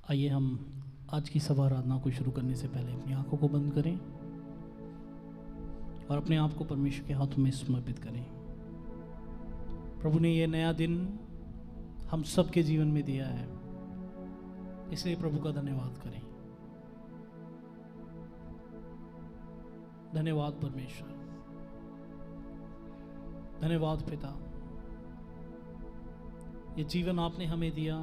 आइए हम आज की सभा आराधना को शुरू करने से पहले अपनी आंखों को बंद करें और अपने आप को परमेश्वर के हाथों में समर्पित करें। प्रभु ने यह नया दिन हम सबके जीवन में दिया है, इसलिए प्रभु का धन्यवाद करें। धन्यवाद परमेश्वर, धन्यवाद पिता, ये जीवन आपने हमें दिया,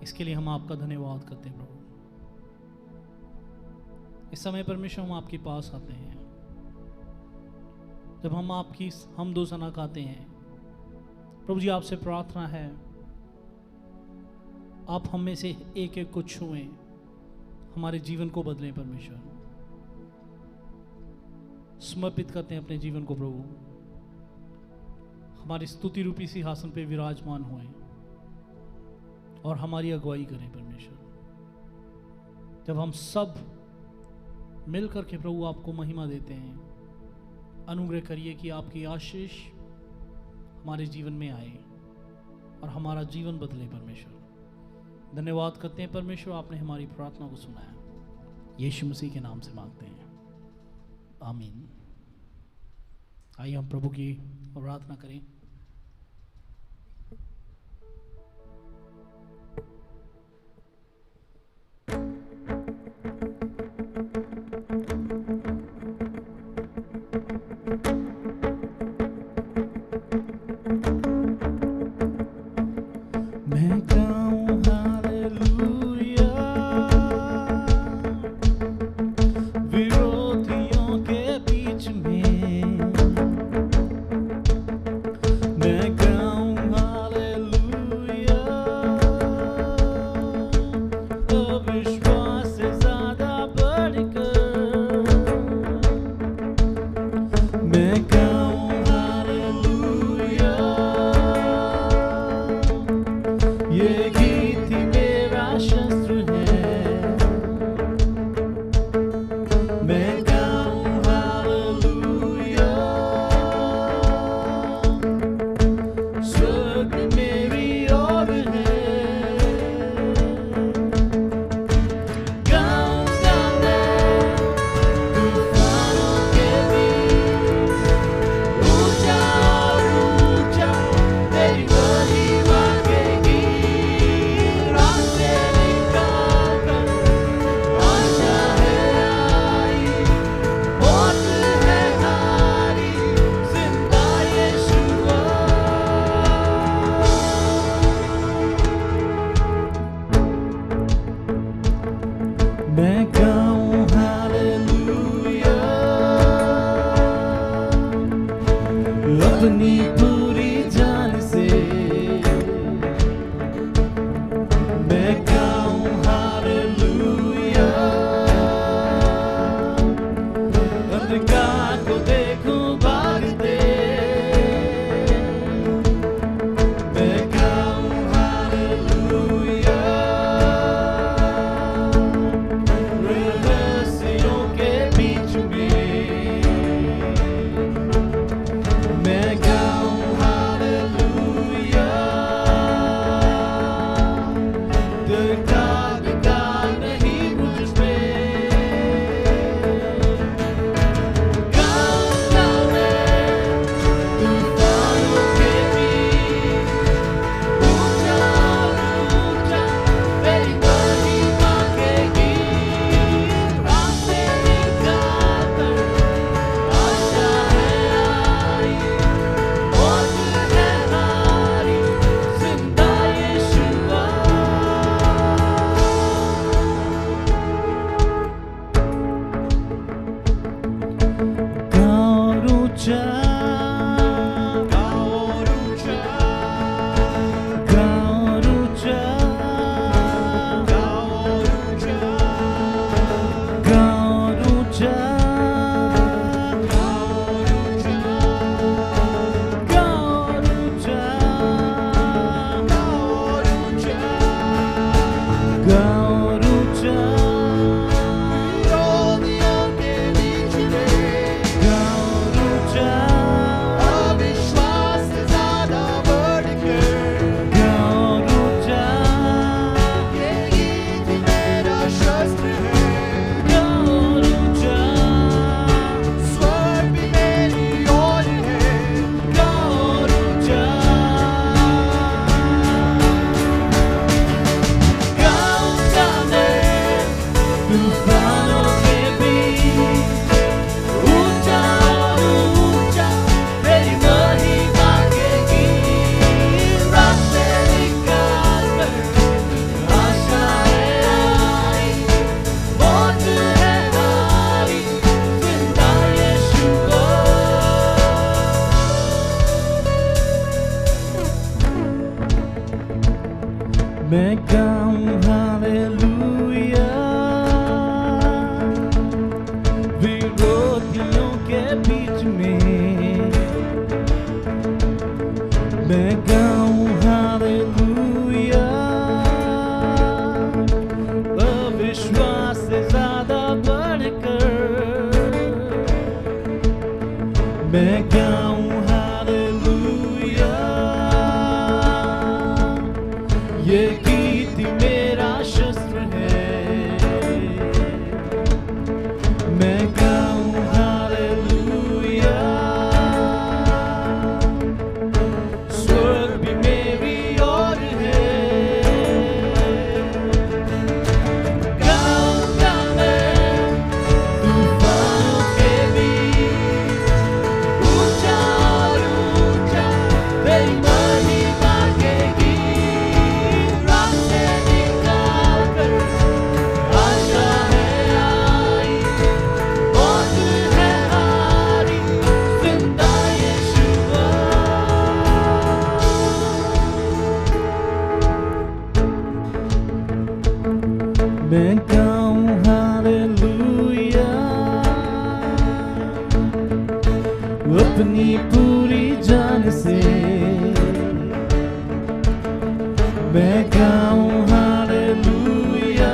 इसके लिए हम आपका धन्यवाद करते हैं। प्रभु इस समय परमेश्वर हम आपके पास आते हैं, जब हम आपकी हम दो सना गाते हैं। प्रभु जी आपसे प्रार्थना है आप हम में से एक एक को छुएं, हमारे जीवन को बदलें। परमेश्वर समर्पित करते हैं अपने जीवन को प्रभु, हमारी स्तुति रूपी सिंहासन पे विराजमान हुए और हमारी अगुवाई करें। परमेश्वर जब हम सब मिल करके प्रभु आपको महिमा देते हैं, अनुग्रह करिए कि आपकी आशीष हमारे जीवन में आए और हमारा जीवन बदले। परमेश्वर धन्यवाद करते हैं परमेश्वर, आपने हमारी प्रार्थना को सुना है। यीशु मसीह के नाम से मांगते हैं, आमीन। आइए हम प्रभु की प्रार्थना करें। मैं गाऊं हालेलुया विरोधियों के बीच में। मैं गाऊं हालेलुया अविश्वास से ज्यादा बढ़कर। मैं गाऊं हालेलुया ये गीत मेरा शस्त्र है। मैं गाऊं हालेलुया स्वर्ग भी मेरी ओर है। गाऊंगा मैं तूफानों के बीच ऊंचा और ऊंचा तेरी महिमा के गीत रास्ते निकाल कर। आशा है आई मौत है हारी जिंदा यीशुआ। मैं गाऊं हालेलुया अपनी पूरी जान से। मैं गाऊं हालेलुया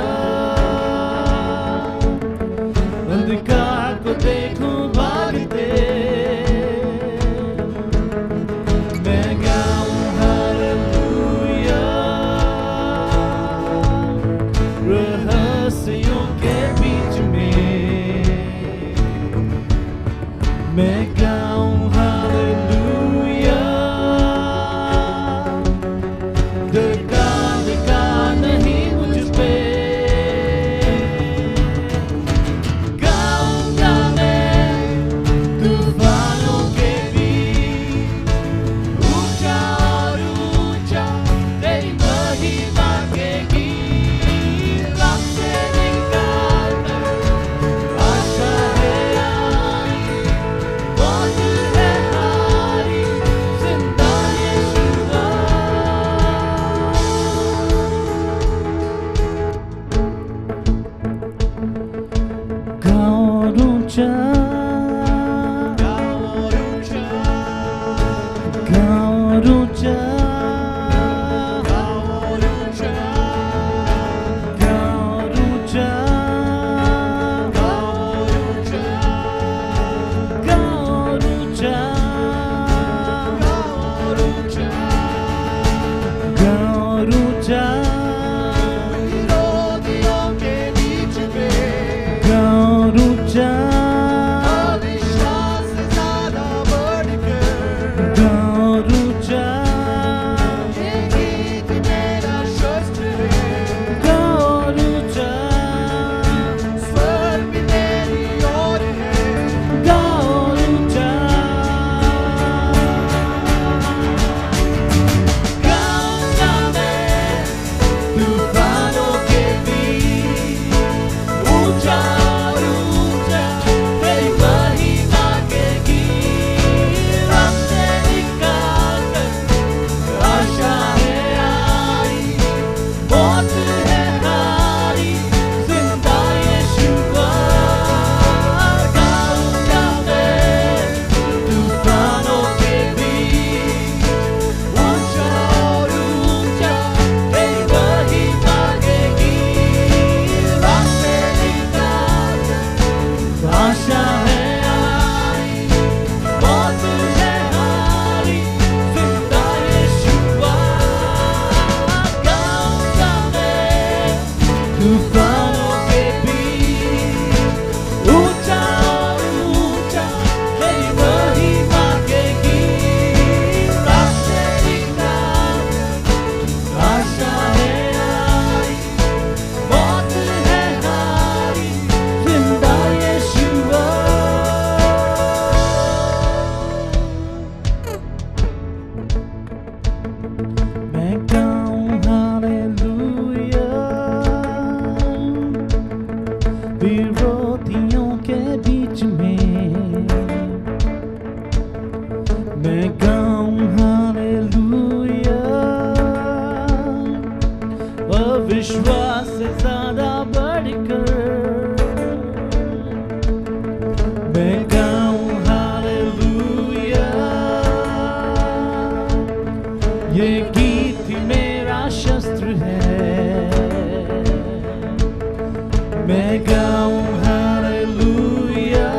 अंधकार को देखूं भागते। मैं गाऊं हालेलुया रहस्यों के बीच में। मैं गाऊं हालेलुया डरने का नहीं मुझ पे। गाऊंगा मैं तूफानों के बीच ऊंचा और ऊंचा तेरी महिमा के गीत रास्ते निकाल कर। आशा है आई मौत है हारी जिंदा यीशुआ। गाओ और ऊंचा गाओ और ऊंचा गाओ और ऊंचा गाओ और ऊंचा गाओ और ऊंचा गाओ और ऊंचा गाओ और ऊंचा गाओ और ऊंचा गाओ और ऊंचा विरोधियों के बीच में। गाओ और ऊंचा अविश्वास से ज्यादा बढ़कर। गाओ और ऊंचा ये गीत मेरा शस्त्र है। गाओ और ऊंचा स्वर्ग भी मेरी ओर है। गाओ और ऊंचा गाऊंगा मैं तूफानों के बीच ऊंचा और ऊंचा तेरी महिमा के गीत रास्ते निकाल कर। आशा है आई मौत है हारी जिंदा यीशुआ। गाऊंगा मैं तूफानों के बीच ऊंचा और ऊंचा तेरी महिमा के गीत रास्ते निकाल कर। आशा है आई मौत है हारी जिंदा यीशुआ। गाऊंगा मैं तूफानों के बीच ऊंचा और ऊंचा तेरी महिमा के गीत रास्ते निकाल कर। आशा है आई मौत है हारी जिंदा यीशुआ। मैं गाऊं हालेलुया विरोधियों के बीच में। मैं गाऊं हालेलुया ये गीत मेरा शस्त्र है, मैं गाऊं हालेलुया।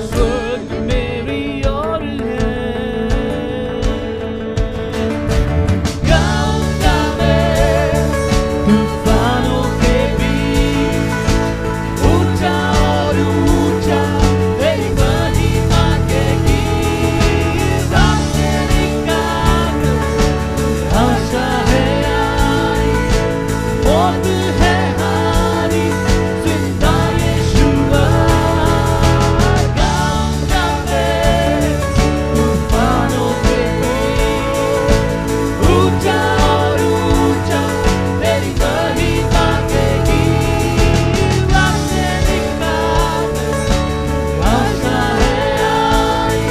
स्वर्ग मेरी ओर है, गाऊंगा मैं तूफानों के बीच, ऊंचा और ऊंचा तेरी महिमा के गीत। रास्ते निकाल आशा है आई, मौत है हारी, जिंदा यीशुआ। गाऊंगा मैं तूफानों के बीच, ऊंचा और ऊंचा तेरी महिमा के गीत। रास्ते निकाल आशा है आई,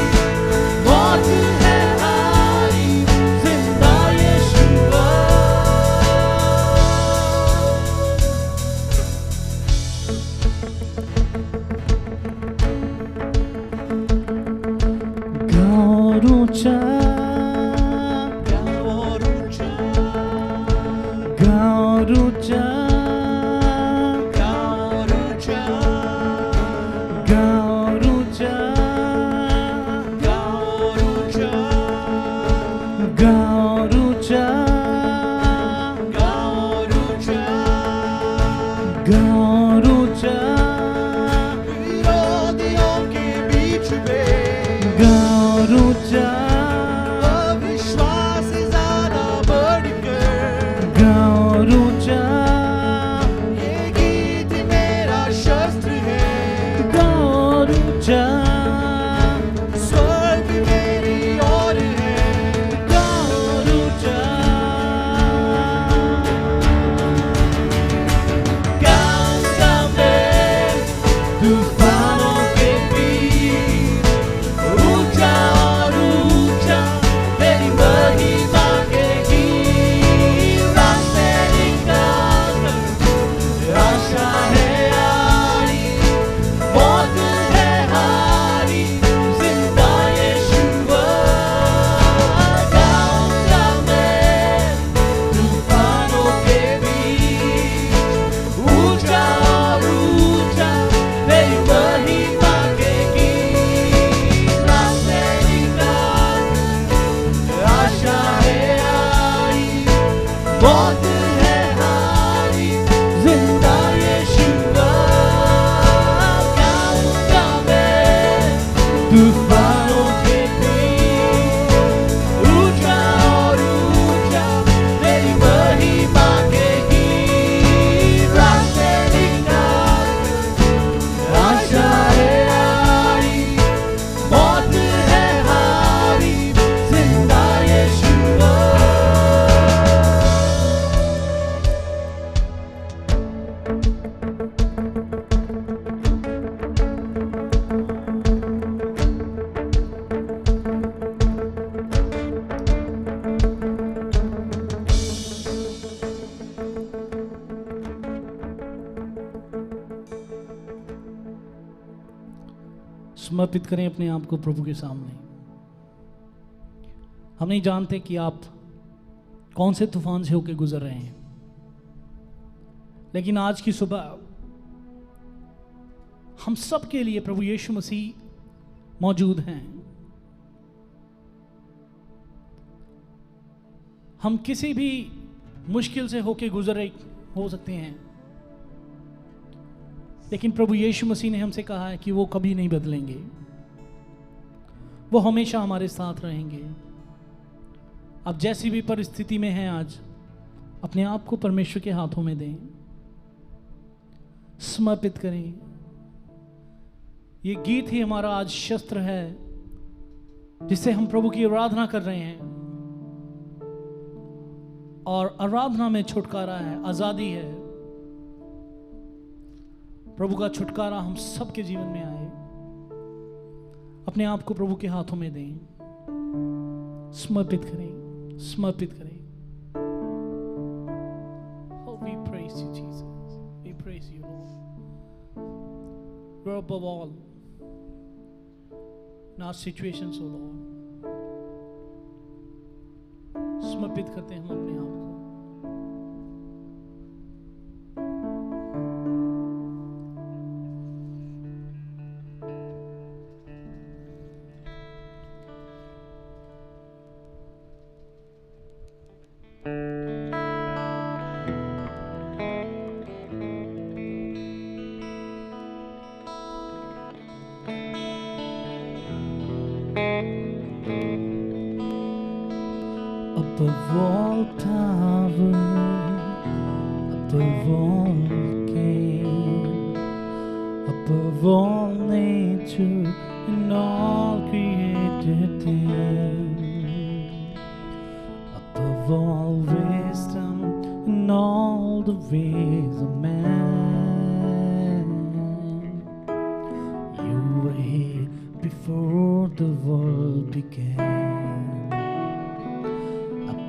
मौत है हारी, जिंदा यीशुआ। गाँव ऊंचा, गाँव ऊंचा, गाँव ऊंचा, गाँव ऊंचा, गाँव ऊंचा, गाँव ऊंचा, गाँव ऊंचा, गाँव ऊंचा, गाँव ऊंचा, विरोधियों के बीच में गाँव ऊंचा, अविश्वास से ज्यादा बढ़कर गाँव ऊंचा। ये गीत मेरा शस्त्र है, गाँव ऊंचा। स्वर्ग मेरी ओर है, गाँव ऊंचा। गाऊंगा मैं तूफानों के बीच, ऊंचा और ऊंचा तेरी महिमा के गीत। रास्ते निकाल आशा है आई, मौत है हारी, जिंदा यीशुआ। गाऊंगा मैं तूफानों के बीच, ऊंचा और ऊंचा तेरी महिमा के गीत। रास्ते निकाल आशा है आई, मौत है हारी, जिंदा यीशुआ। गाऊंगा मैं तूफानों के बीच, ऊंचा और ऊंचा तेरी महिमा के गीत। रास्ते निकाल आशा है आई, मौत है हारी, जिंदा यीशुआ। समर्पित करें अपने आप को प्रभु के सामने। हम नहीं जानते कि आप कौन से तूफान से होकर गुजर रहे हैं, लेकिन आज की सुबह हम सब के लिए प्रभु यीशु मसीह मौजूद हैं। हम किसी भी मुश्किल से होकर गुजरे हो सकते हैं, लेकिन प्रभु यीशु मसीह ने हमसे कहा है कि वो कभी नहीं बदलेंगे, वो हमेशा हमारे साथ रहेंगे। आप जैसी भी परिस्थिति में हैं आज, अपने आप को परमेश्वर के हाथों में दें, समर्पित करें। ये गीत ही हमारा आज शस्त्र है, जिससे हम प्रभु की आराधना कर रहे हैं। और आराधना में छुटकारा है, आजादी है। प्रभु का छुटकारा हम सबके जीवन में आए। अपने आप को प्रभु के हाथों में दें, समर्पित करें, समर्पित करें। Oh, we praise you, Jesus. We praise you, Lord. You're above all in our situations, O Lord. समर्पित करते हैं हम अपने आप को। Above all power, above all king, above all nature and all created things, above all wisdom and all the ways of man, you were here before the world began.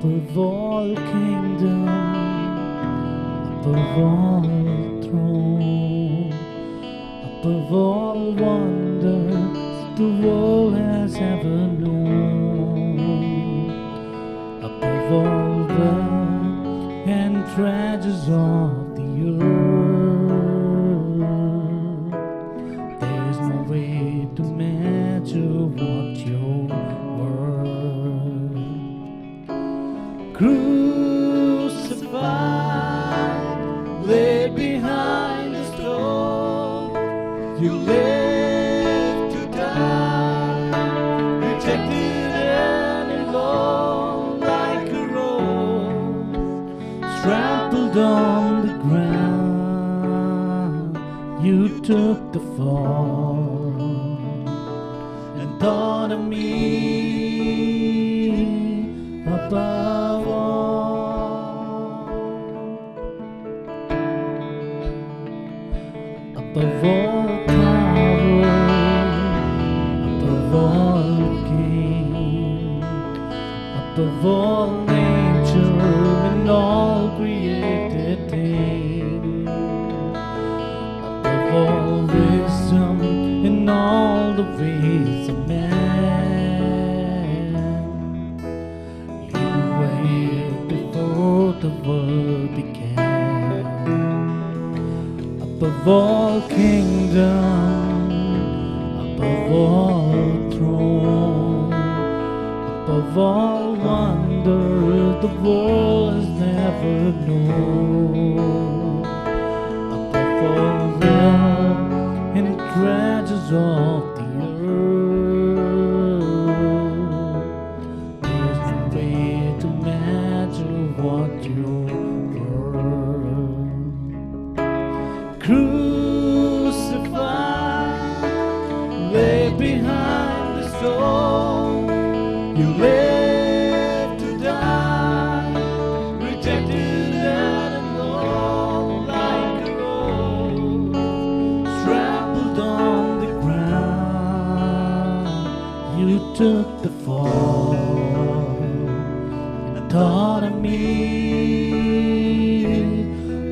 Above all kingdom, above all throne, above all wonders the world has ever known, above all wealth and treasures of the earth, there is no way to measure what you're worth. Crucified, laid behind the stone, you lived to die, rejected and alone like a rose, trampled on the ground. You took the fall and thought of me above all, above all power, above all king, above all nature and all created things, above all wisdom and all the ways of man. The world began. Above all kingdom, above all throne, above all wonder the world has never known, above all love and treasures of the earth, there's no way to measure what you're worth. Crucified, laid behind the stone, you lived to die, rejected and alone like a rose, trampled on the ground. You took the fall and thought of me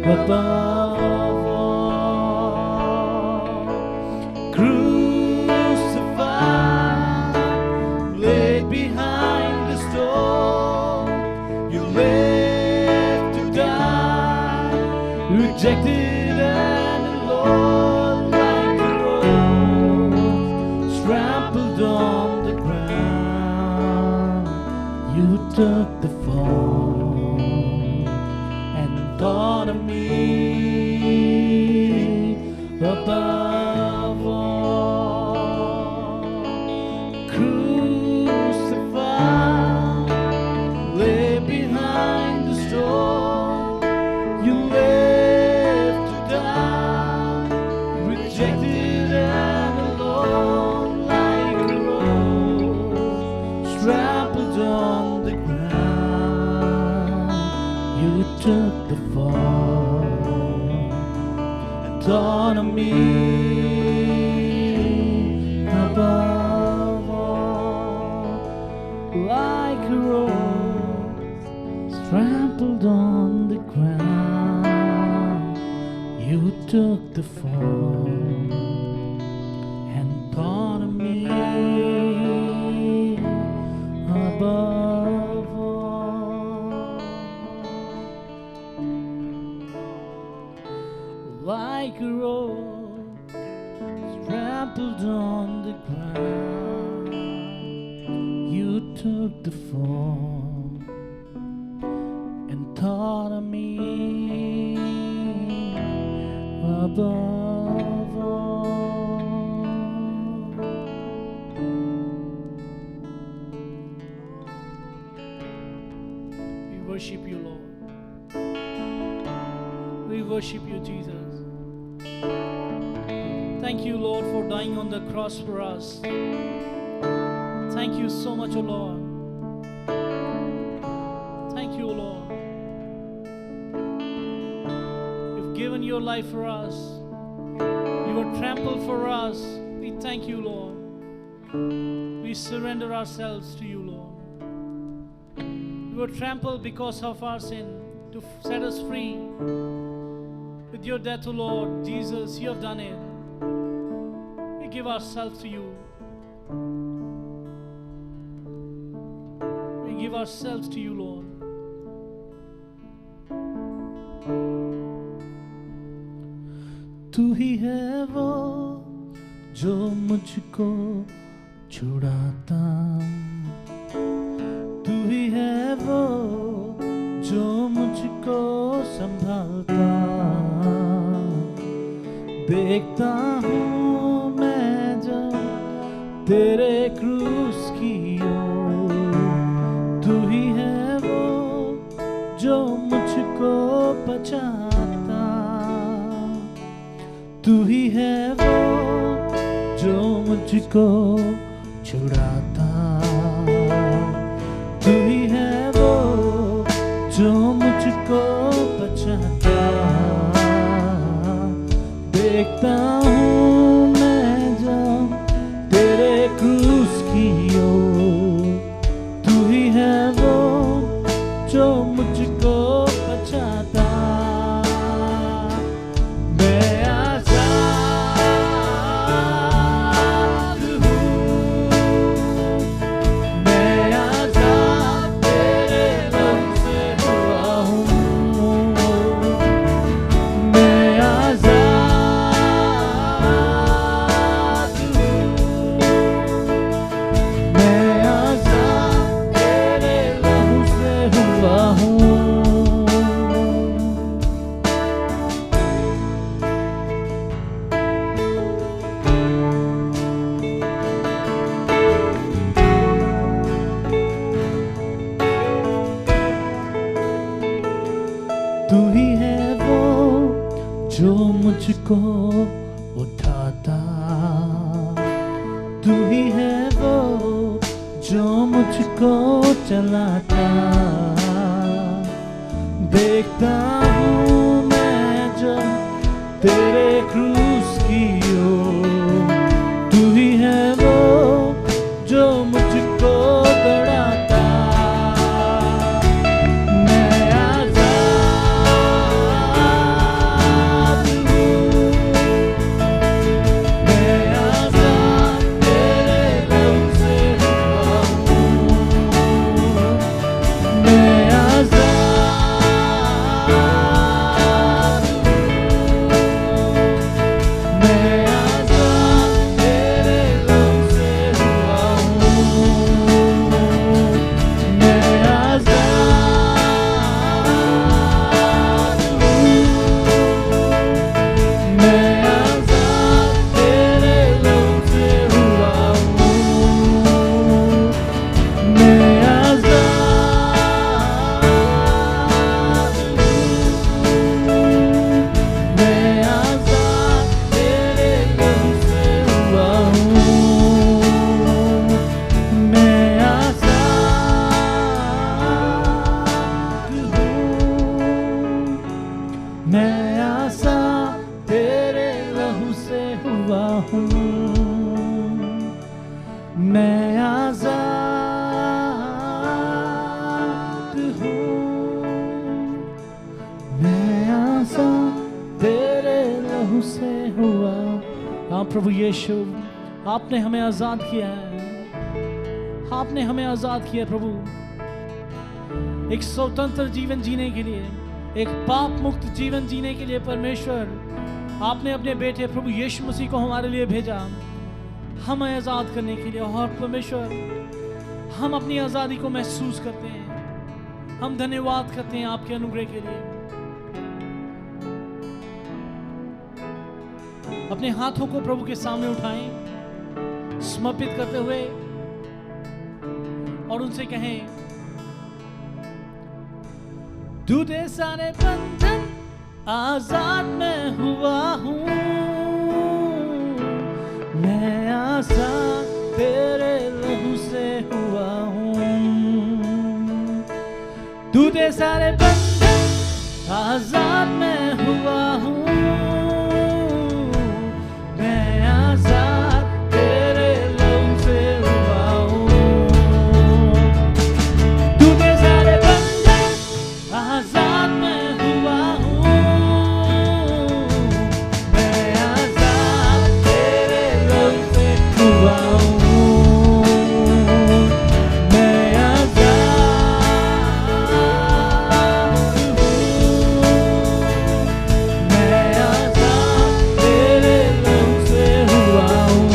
above all. Crucified, laid behind the stone, you lived to die, rejected and alone like a rose, trampled on the ground. You took the fall and thought of me above all. Crucified, laid behind the stone, you lived to die, rejected and alone like a rose, trampled on the ground. You took the fall and thought of me above all, like a rose trampled on the ground. You took the fall and thought of me above all. on the ground, you took the fall and thought of me above all. We worship you, Lord. We worship you, Jesus. Thank you, Lord, for dying on the cross for us. Thank you so much, O Lord. Thank you, O Lord. You've given your life for us. You were trampled for us. We thank you, Lord. We surrender ourselves to you, Lord. You were trampled because of our sin to set us free. With your death, O Lord Jesus, you have done it. We give ourselves to you. We give ourselves to you, Lord. तू ही है वो जो मुझको छुड़ाता, तू ही है वो जो मुझको संभालता। देखता हूँ मैं जब तेरे क्रूस की ओर, तू ही है वो जो मुझको बचाता, तू ही है वो जो मुझको छुड़ाता, तू ही है वो जो मुझको बचाता। देखता हूँ मैं जब तेरे क्रूस की ओर, तू ही है वो जो मुझको बचाता। मैं आजाद हूँ, मैं आजाद तेरे नाम से हुआ हूँ। मैं आजाद हूँ, मैं आजाद तेरे लहू से हुआ हूँ। तू ही है वो जो मुझको उठाता, तू ही है वो जो मुझको चलाता। देखता हूँ मैं जब तेरे क्रूस की ओर, तू ही है वो जो मुझको दौड़ाता। मैं आजाद हूँ, मैं आजाद तेरे लहू से हुआ हूँ। मैं आजाद हूँ, मैं आजाद तेरे लहू से हुआ हूँ। मैं आजाद हूँ, मैं आजाद तेरे लहू से हुआ हूँ। मैं आजाद हूँ, मैं आजाद तेरे लहू से हुआ हूँ। मैं आजाद हूँ, मैं आजाद तेरे लहू से हुआ हूँ। मैं आजाद हूँ, मैं आजाद तेरे लहू से हुआ। हाँ प्रभु यीशु, आपने हमें आजाद किया है, आपने हमें आजाद किया है प्रभु, एक स्वतंत्र जीवन जीने के लिए, एक पाप मुक्त जीवन जीने के लिए। परमेश्वर, आपने अपने बेटे प्रभु यीशु मसीह को हमारे लिए भेजा। हमें आजाद करने के लिए। और परमेश्वर, हम अपनी आजादी को महसूस करते हैं। हम धन्यवाद करते हैं आपके अनुग्रह के लिए। अपने हाथों को प्रभु के सामने उठाएं, समर्पित करते हुए, और उनसे कहें, टूटे सारे बंधन आजाद मैं हुआ हूँ, मैं आजाद तेरे लहू से हुआ हूँ। टूटे सारे बंधन आजाद मैं हुआ हूँ, मैं आजाद तेरे लहू से हुआ हूँ। टूटे सारे बंधन आजाद मैं हुआ हूँ, मैं आजाद तेरे लहू से हुआ हूँ। मैं आजाद तेरे लहू से हुआ हूँ।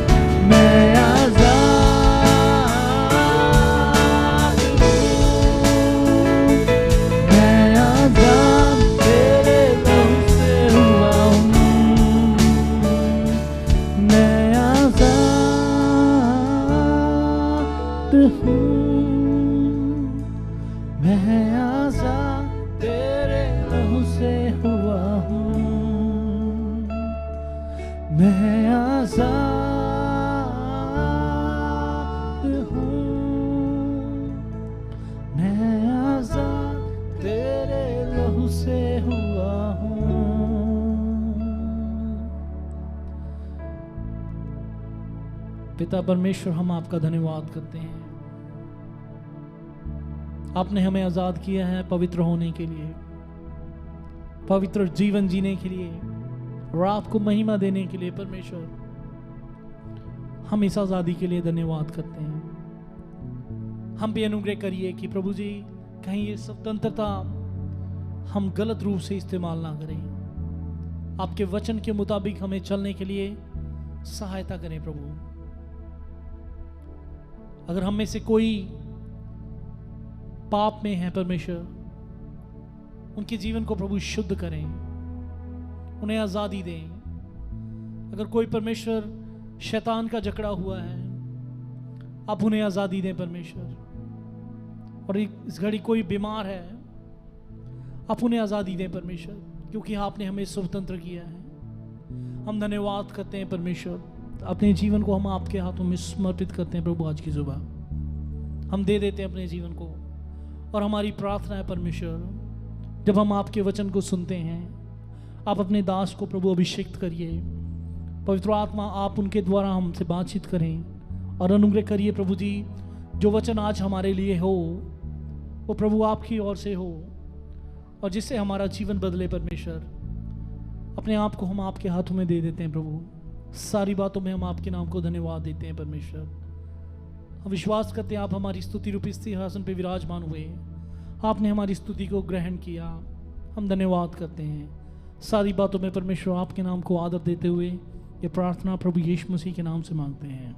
मैं आजाद तेरे लहू से हुआ हूँ। मैं आजाद हूँ। मैं आजाद तेरे लहू से हुआ हूँ। मैं आजाद हूँ। मैं आजाद तेरे लहू से हुआ हूँ। पिता परमेश्वर, हम आपका धन्यवाद करते हैं। आपने हमें आजाद किया है पवित्र होने के लिए, पवित्र जीवन जीने के लिए, और आपको महिमा देने के लिए। परमेश्वर, हम इस आजादी के लिए धन्यवाद करते हैं। हम भी अनुग्रह करिए कि प्रभु जी, कहीं ये स्वतंत्रता हम गलत रूप से इस्तेमाल ना करें। आपके वचन के मुताबिक हमें चलने के लिए सहायता करें प्रभु। अगर हम में से कोई पाप में है परमेश्वर, उनके जीवन को प्रभु शुद्ध करें, उन्हें आजादी दें। अगर कोई परमेश्वर शैतान का जकड़ा हुआ है, आप उन्हें आजादी दें परमेश्वर। और इस घड़ी कोई बीमार है, आप उन्हें आजादी दें परमेश्वर, क्योंकि आपने हमें स्वतंत्र किया है। हम धन्यवाद करते हैं परमेश्वर। अपने जीवन को हम आपके हाथों में समर्पित करते हैं प्रभु। आज की सुबह हम दे देते हैं अपने जीवन को, और हमारी प्रार्थना है परमेश्वर, जब हम आपके वचन को सुनते हैं, आप अपने दास को प्रभु अभिषेक करिए। पवित्र आत्मा, आप उनके द्वारा हमसे बातचीत करें और अनुग्रह करिए प्रभु जी। जो वचन आज हमारे लिए हो, वो प्रभु आपकी ओर से हो, और जिससे हमारा जीवन बदले परमेश्वर। अपने आप को हम आपके हाथों में दे देते हैं प्रभु। सारी बातों में हम आपके नाम को धन्यवाद देते हैं परमेश्वर। हम विश्वास करते हैं आप हमारी स्तुति रूपी सिंहासन पे विराजमान हुए, आपने हमारी स्तुति को ग्रहण किया। हम धन्यवाद करते हैं। सारी बातों में परमेश्वर आपके नाम को आदर देते हुए ये प्रार्थना प्रभु यीशु मसीह के नाम से मांगते हैं,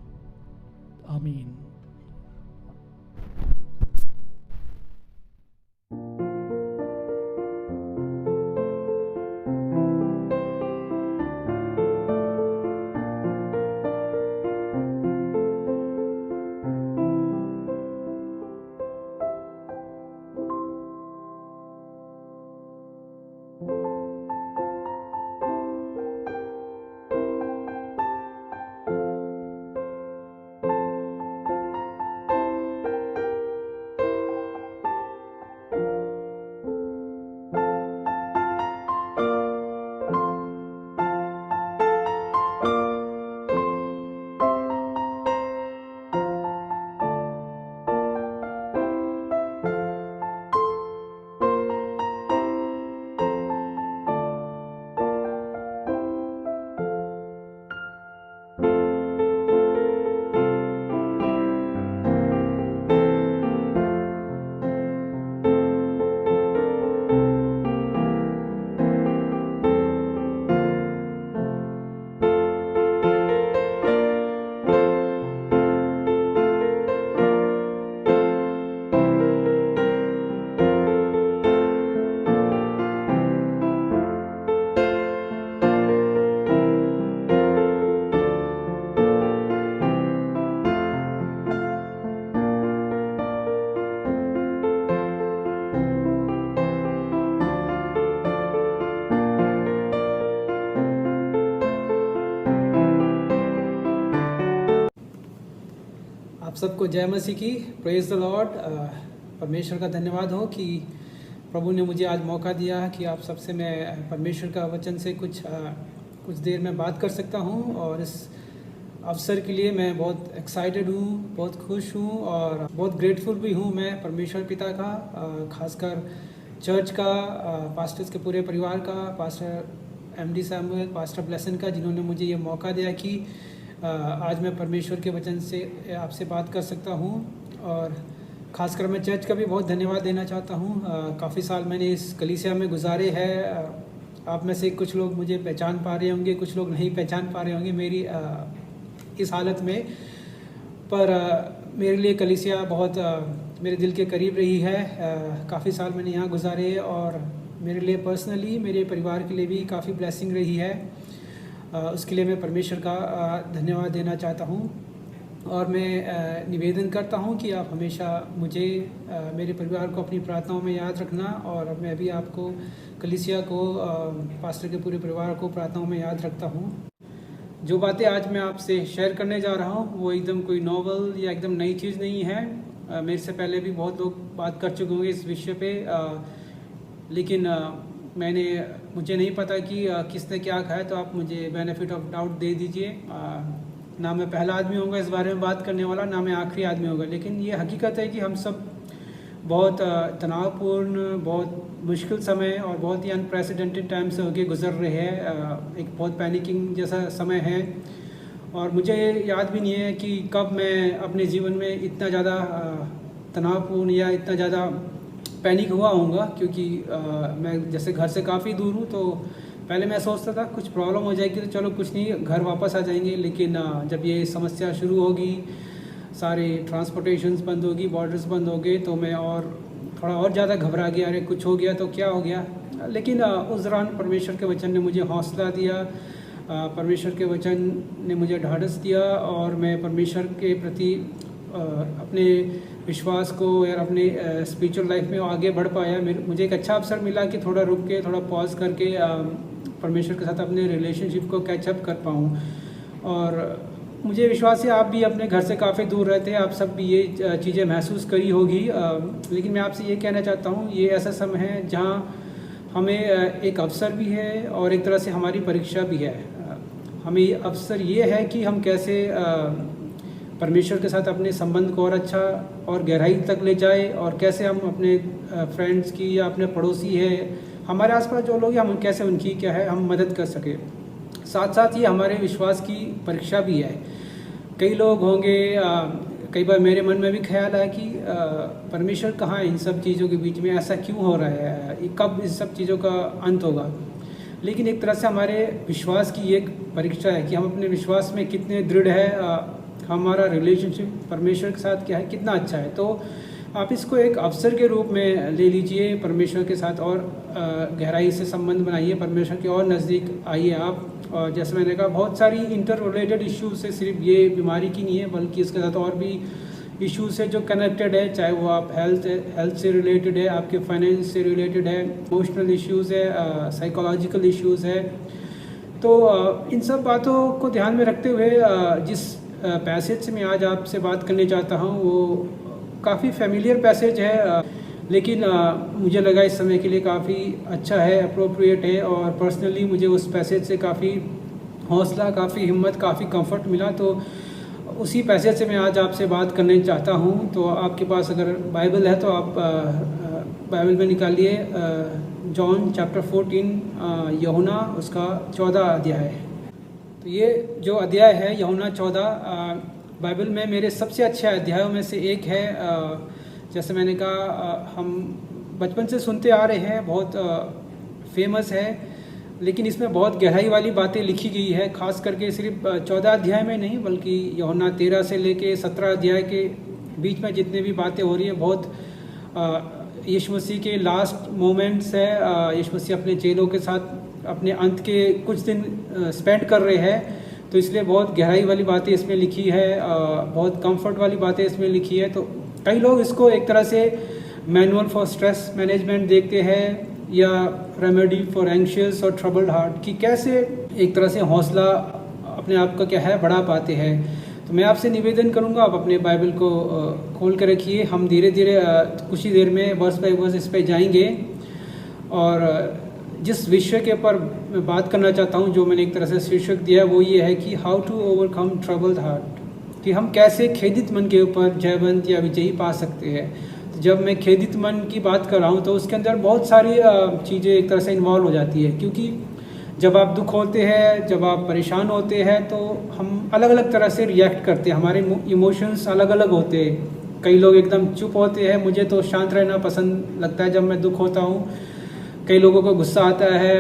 आमीन। सबको जय मसीह की। Praise the Lord. परमेश्वर का धन्यवाद हो कि प्रभु ने मुझे आज मौका दिया कि आप सबसे मैं परमेश्वर का वचन से कुछ देर में बात कर सकता हूं, और इस अवसर के लिए मैं बहुत एक्साइटेड हूं, बहुत खुश हूं और बहुत ग्रेटफुल भी हूं मैं परमेश्वर पिता का, खासकर चर्च का, पास्टर्स के पूरे परिवार का, पास्टर एमडी सैमुअल, पास्टर ब्लेसन का, जिन्होंने मुझे ये मौका दिया कि आज मैं परमेश्वर के वचन से आपसे बात कर सकता हूं। और ख़ासकर मैं चर्च का भी बहुत धन्यवाद देना चाहता हूं। काफ़ी साल मैंने इस कलीसिया में गुजारे हैं। आप में से कुछ लोग मुझे पहचान पा रहे होंगे, कुछ लोग नहीं पहचान पा रहे होंगे मेरी इस हालत में, पर मेरे लिए कलीसिया बहुत मेरे दिल के करीब रही है। काफ़ी साल मैंने यहाँ गुजारे और मेरे लिए पर्सनली, मेरे परिवार के लिए भी काफ़ी ब्लेसिंग रही है। उसके लिए मैं परमेश्वर का धन्यवाद देना चाहता हूँ। और मैं निवेदन करता हूँ कि आप हमेशा मुझे, मेरे परिवार को अपनी प्रार्थनाओं में याद रखना, और मैं भी आपको, कलीसिया को, पास्टर के पूरे परिवार को प्रार्थनाओं में याद रखता हूँ। जो बातें आज मैं आपसे शेयर करने जा रहा हूँ वो एकदम कोई नॉवल या एकदम नई चीज़ नहीं है। मेरे से पहले भी बहुत लोग बात कर चुके होंगे इस विषय पे, लेकिन मुझे नहीं पता कि किसने क्या कहा है, तो आप मुझे बेनिफिट ऑफ डाउट दे दीजिए। ना मैं पहला आदमी होऊंगा इस बारे में बात करने वाला, ना मैं आखिरी आदमी होगा, लेकिन ये हकीकत है कि हम सब बहुत तनावपूर्ण, बहुत मुश्किल समय और बहुत ही अनप्रेसिडेंटेड टाइम से होके गुजर रहे हैं। एक बहुत पैनिकिंग जैसा समय है, और मुझे याद भी नहीं है कि कब मैं अपने जीवन में इतना ज़्यादा तनावपूर्ण या इतना ज़्यादा पैनिक हुआ होऊंगा, क्योंकि मैं जैसे घर से काफ़ी दूर हूँ, तो पहले मैं सोचता था कुछ प्रॉब्लम हो जाएगी तो चलो कुछ नहीं, घर वापस आ जाएंगे। लेकिन जब ये समस्या शुरू होगी, सारे ट्रांसपोर्टेशंस बंद होगी, बॉर्डर्स बंद हो गए, तो मैं थोड़ा और ज़्यादा घबरा गया, अरे कुछ हो गया तो क्या हो गया। लेकिन उस दौरान परमेश्वर के वचन ने मुझे हौसला दिया, परमेश्वर के वचन ने मुझे ढाढ़स दिया, और मैं परमेश्वर के प्रति अपने विश्वास को या अपने स्पिरिचुअल लाइफ में आगे बढ़ पाया। मुझे एक अच्छा अवसर मिला कि थोड़ा रुक के, थोड़ा पॉज करके परमेश्वर के साथ अपने रिलेशनशिप को कैचअप कर पाऊँ। और मुझे विश्वास है आप भी अपने घर से काफ़ी दूर रहते हैं, आप सब भी ये चीज़ें महसूस करी होगी। लेकिन मैं आपसे ये कहना चाहता हूँ, ये ऐसा समय है जहाँ हमें एक अवसर भी है और एक तरह से हमारी परीक्षा भी है। हमें अवसर ये है कि हम कैसे परमेश्वर के साथ अपने संबंध को और अच्छा और गहराई तक ले जाए, और कैसे हम अपने फ्रेंड्स की या अपने पड़ोसी है, हमारे आसपास जो लोग हैं, हम कैसे उनकी क्या है हम मदद कर सके। साथ साथ ये हमारे विश्वास की परीक्षा भी है। कई लोग होंगे, कई बार मेरे मन में भी ख्याल आया कि परमेश्वर कहाँ है इन सब चीज़ों के बीच में, ऐसा क्यों हो रहा है, कब इस सब चीज़ों का अंत होगा। लेकिन एक तरह से हमारे विश्वास की एक परीक्षा है कि हम अपने विश्वास में कितने दृढ़ है, हमारा रिलेशनशिप परमेश्वर के साथ क्या है, कितना अच्छा है। तो आप इसको एक अवसर के रूप में ले लीजिए, परमेश्वर के साथ और गहराई से संबंध बनाइए, परमेश्वर के और नज़दीक आइए आप। और जैसे मैंने कहा, बहुत सारी इंटर रिलेटेड इश्यूज से, सिर्फ ये बीमारी की नहीं है, बल्कि इसके साथ और भी इश्यूज है जो कनेक्टेड है, चाहे वो आप हेल्थ से रिलेटेड है, आपके फाइनेंस से रिलेटेड है, इमोशनल इश्यूज़ है, साइकोलॉजिकल इश्यूज़ है। तो इन सब बातों को ध्यान में रखते हुए जिस पैसेज से मैं आज आपसे बात करने चाहता हूँ वो काफ़ी फेमिलियर पैसेज है, लेकिन मुझे लगा इस समय के लिए काफ़ी अच्छा है, अप्रोप्रिएट है, और पर्सनली मुझे उस पैसेज से काफ़ी हौसला, काफ़ी हिम्मत, काफ़ी कंफर्ट मिला। तो उसी पैसेज से मैं आज आपसे बात करने चाहता हूँ। तो आपके पास अगर बाइबल है तो आप बाइबल में निकालिए जॉन चैप्टर 14, यूहन्ना उसका 14 अध्याय। तो ये जो अध्याय है यूहन्ना 14, बाइबल में मेरे सबसे अच्छे अध्यायों में से एक है। जैसे मैंने कहा, हम बचपन से सुनते आ रहे हैं, बहुत फेमस है, लेकिन इसमें बहुत गहराई वाली बातें लिखी गई है, खास करके सिर्फ 14 अध्याय में नहीं, बल्कि यूहन्ना 13 से लेके 17 अध्याय के बीच में जितने भी बातें हो रही है, बहुत यीशु मसीह के लास्ट मोमेंट्स है। यीशु मसीह अपने चेलों के साथ अपने अंत के कुछ दिन स्पेंड कर रहे हैं, तो इसलिए बहुत गहराई वाली बातें इसमें लिखी है, बहुत कंफर्ट वाली बातें इसमें लिखी है। तो कई लोग इसको एक तरह से मैनुअल फॉर स्ट्रेस मैनेजमेंट देखते हैं, या रेमेडी फॉर एंशियस और ट्रबल्ड हार्ट, कि कैसे एक तरह से हौसला अपने आप का क्या है बढ़ा पाते हैं। तो मैं आपसे निवेदन करूंगा, आप अपने बाइबल को खोल कर रखिए। हम धीरे धीरे कुछ ही देर में वर्स बाय वर्स इस पर जाएंगे। और जिस विषय के ऊपर मैं बात करना चाहता हूं, जो मैंने एक तरह से शीर्षक दिया, वो ये है कि how to overcome troubled heart, कि हम कैसे खेदित मन के ऊपर जयवंत या विजयी पा सकते हैं। तो जब मैं खेदित मन की बात कर रहा हूँ तो उसके अंदर बहुत सारी चीज़ें एक तरह से इन्वॉल्व हो जाती है, क्योंकि जब आप दुख होते हैं, जब आप परेशान होते हैं, तो हम अलग अलग तरह से रिएक्ट करते हैं। हमारे इमोशंस अलग अलग होते हैं। कई लोग एकदम चुप होते हैं, मुझे तो शांत रहना पसंद लगता है जब मैं दुख होता हूँ। कई लोगों को गुस्सा आता है,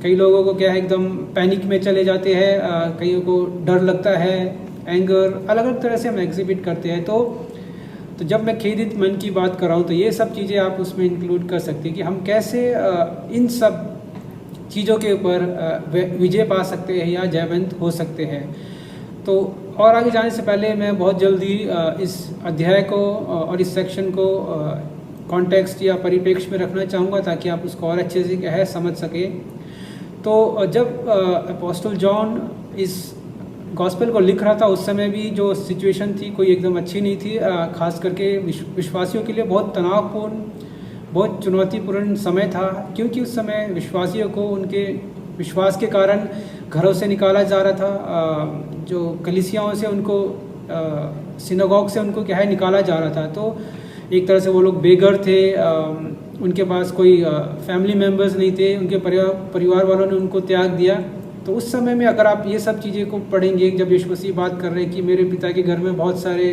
कई लोगों को क्या है एकदम पैनिक में चले जाते हैं, कईयों को डर लगता है, एंगर, अलग अलग तरह से हम एग्जिबिट करते हैं। तो जब मैं खेदित मन की बात कर रहा हूँ तो ये सब चीज़ें आप उसमें इंक्लूड कर सकते हैं कि हम कैसे इन सब चीज़ों के ऊपर विजय पा सकते हैं या जयवंत हो सकते हैं। तो और आगे जाने से पहले मैं बहुत जल्दी इस अध्याय को और इस सेक्शन को कॉन्टेक्स्ट या परिप्रेक्ष्य में रखना चाहूँगा, ताकि आप उसको और अच्छे से समझ सकें। तो जब अपोस्टल जॉन इस गॉस्पेल को लिख रहा था, उस समय भी जो सिचुएशन थी कोई एकदम अच्छी नहीं थी। खास करके विश्वासियों के लिए बहुत तनावपूर्ण, बहुत चुनौतीपूर्ण समय था, क्योंकि उस समय विश्वासियों को उनके विश्वास के कारण घरों से निकाला जा रहा था। जो कलीसियाओं से उनको सिनागोग से उनको क्या है निकाला जा रहा था। तो एक तरह से वो लोग बेघर थे, उनके पास कोई फैमिली मेम्बर्स नहीं थे, उनके परिवार वालों ने उनको त्याग दिया। तो उस समय में अगर आप ये सब चीज़ें को पढ़ेंगे, जब यीशु मसीह बात कर रहे हैं कि मेरे पिता के घर में बहुत सारे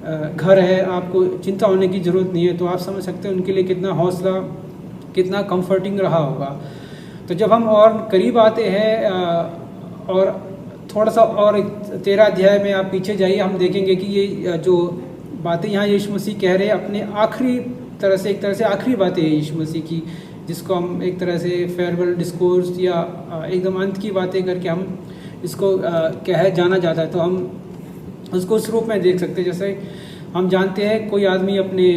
घर है, आपको चिंता होने की ज़रूरत नहीं है, तो आप समझ सकते हैं उनके लिए कितना हौसला, कितना कंफर्टिंग रहा होगा। तो जब हम और करीब आते हैं और थोड़ा सा और 13 अध्याय में आप पीछे जाइए, हम देखेंगे कि ये जो बातें यहाँ यीशु मसीह कह रहे हैं अपने आखिरी तरह से, एक तरह से आखिरी बातें हैं यीशु मसीह की, जिसको हम एक तरह से फेयरवेल डिस्कोर्स या एकदम अंत की बातें करके हम इसको कह जाना जाता है। तो हम उसको उस रूप में देख सकते हैं। जैसे हम जानते हैं कोई आदमी अपने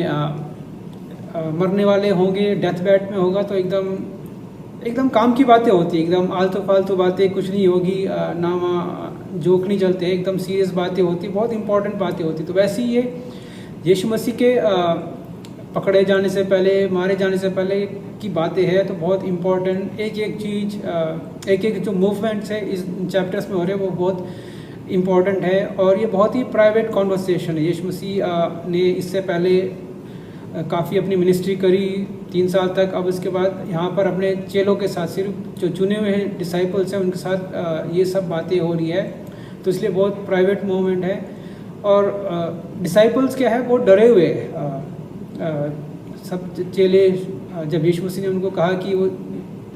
मरने वाले होंगे, डेथ बेड में होगा, तो एकदम काम की बातें होती है, एकदम आलतू फालतू बातें कुछ नहीं होगी, ना वहाँ जोक नहीं चलते, एकदम सीरियस बातें होती, बहुत इंपॉर्टेंट बातें होती। तो वैसे ही ये यीशु मसीह के पकड़े जाने से पहले, मारे जाने से पहले की बातें हैं। तो बहुत इम्पॉर्टेंट एक एक चीज़, एक एक जो मूवमेंट्स है इस चैप्टर्स में हो रहे हैं वो बहुत इम्पॉर्टेंट है। और ये बहुत ही प्राइवेट कॉन्वर्सेशन है। यीशु मसीह ने इससे पहले काफ़ी अपनी मिनिस्ट्री करी 3 साल तक। अब इसके बाद यहाँ पर अपने चेलों के साथ, सिर्फ जो चुने हुए हैं डिसाइपल्स हैं उनके साथ ये सब बातें हो रही है। तो इसलिए बहुत प्राइवेट मोमेंट है। और डिसाइपल्स क्या है, वो डरे हुए सब चेले। जब यीशु मसीह ने उनको कहा कि वो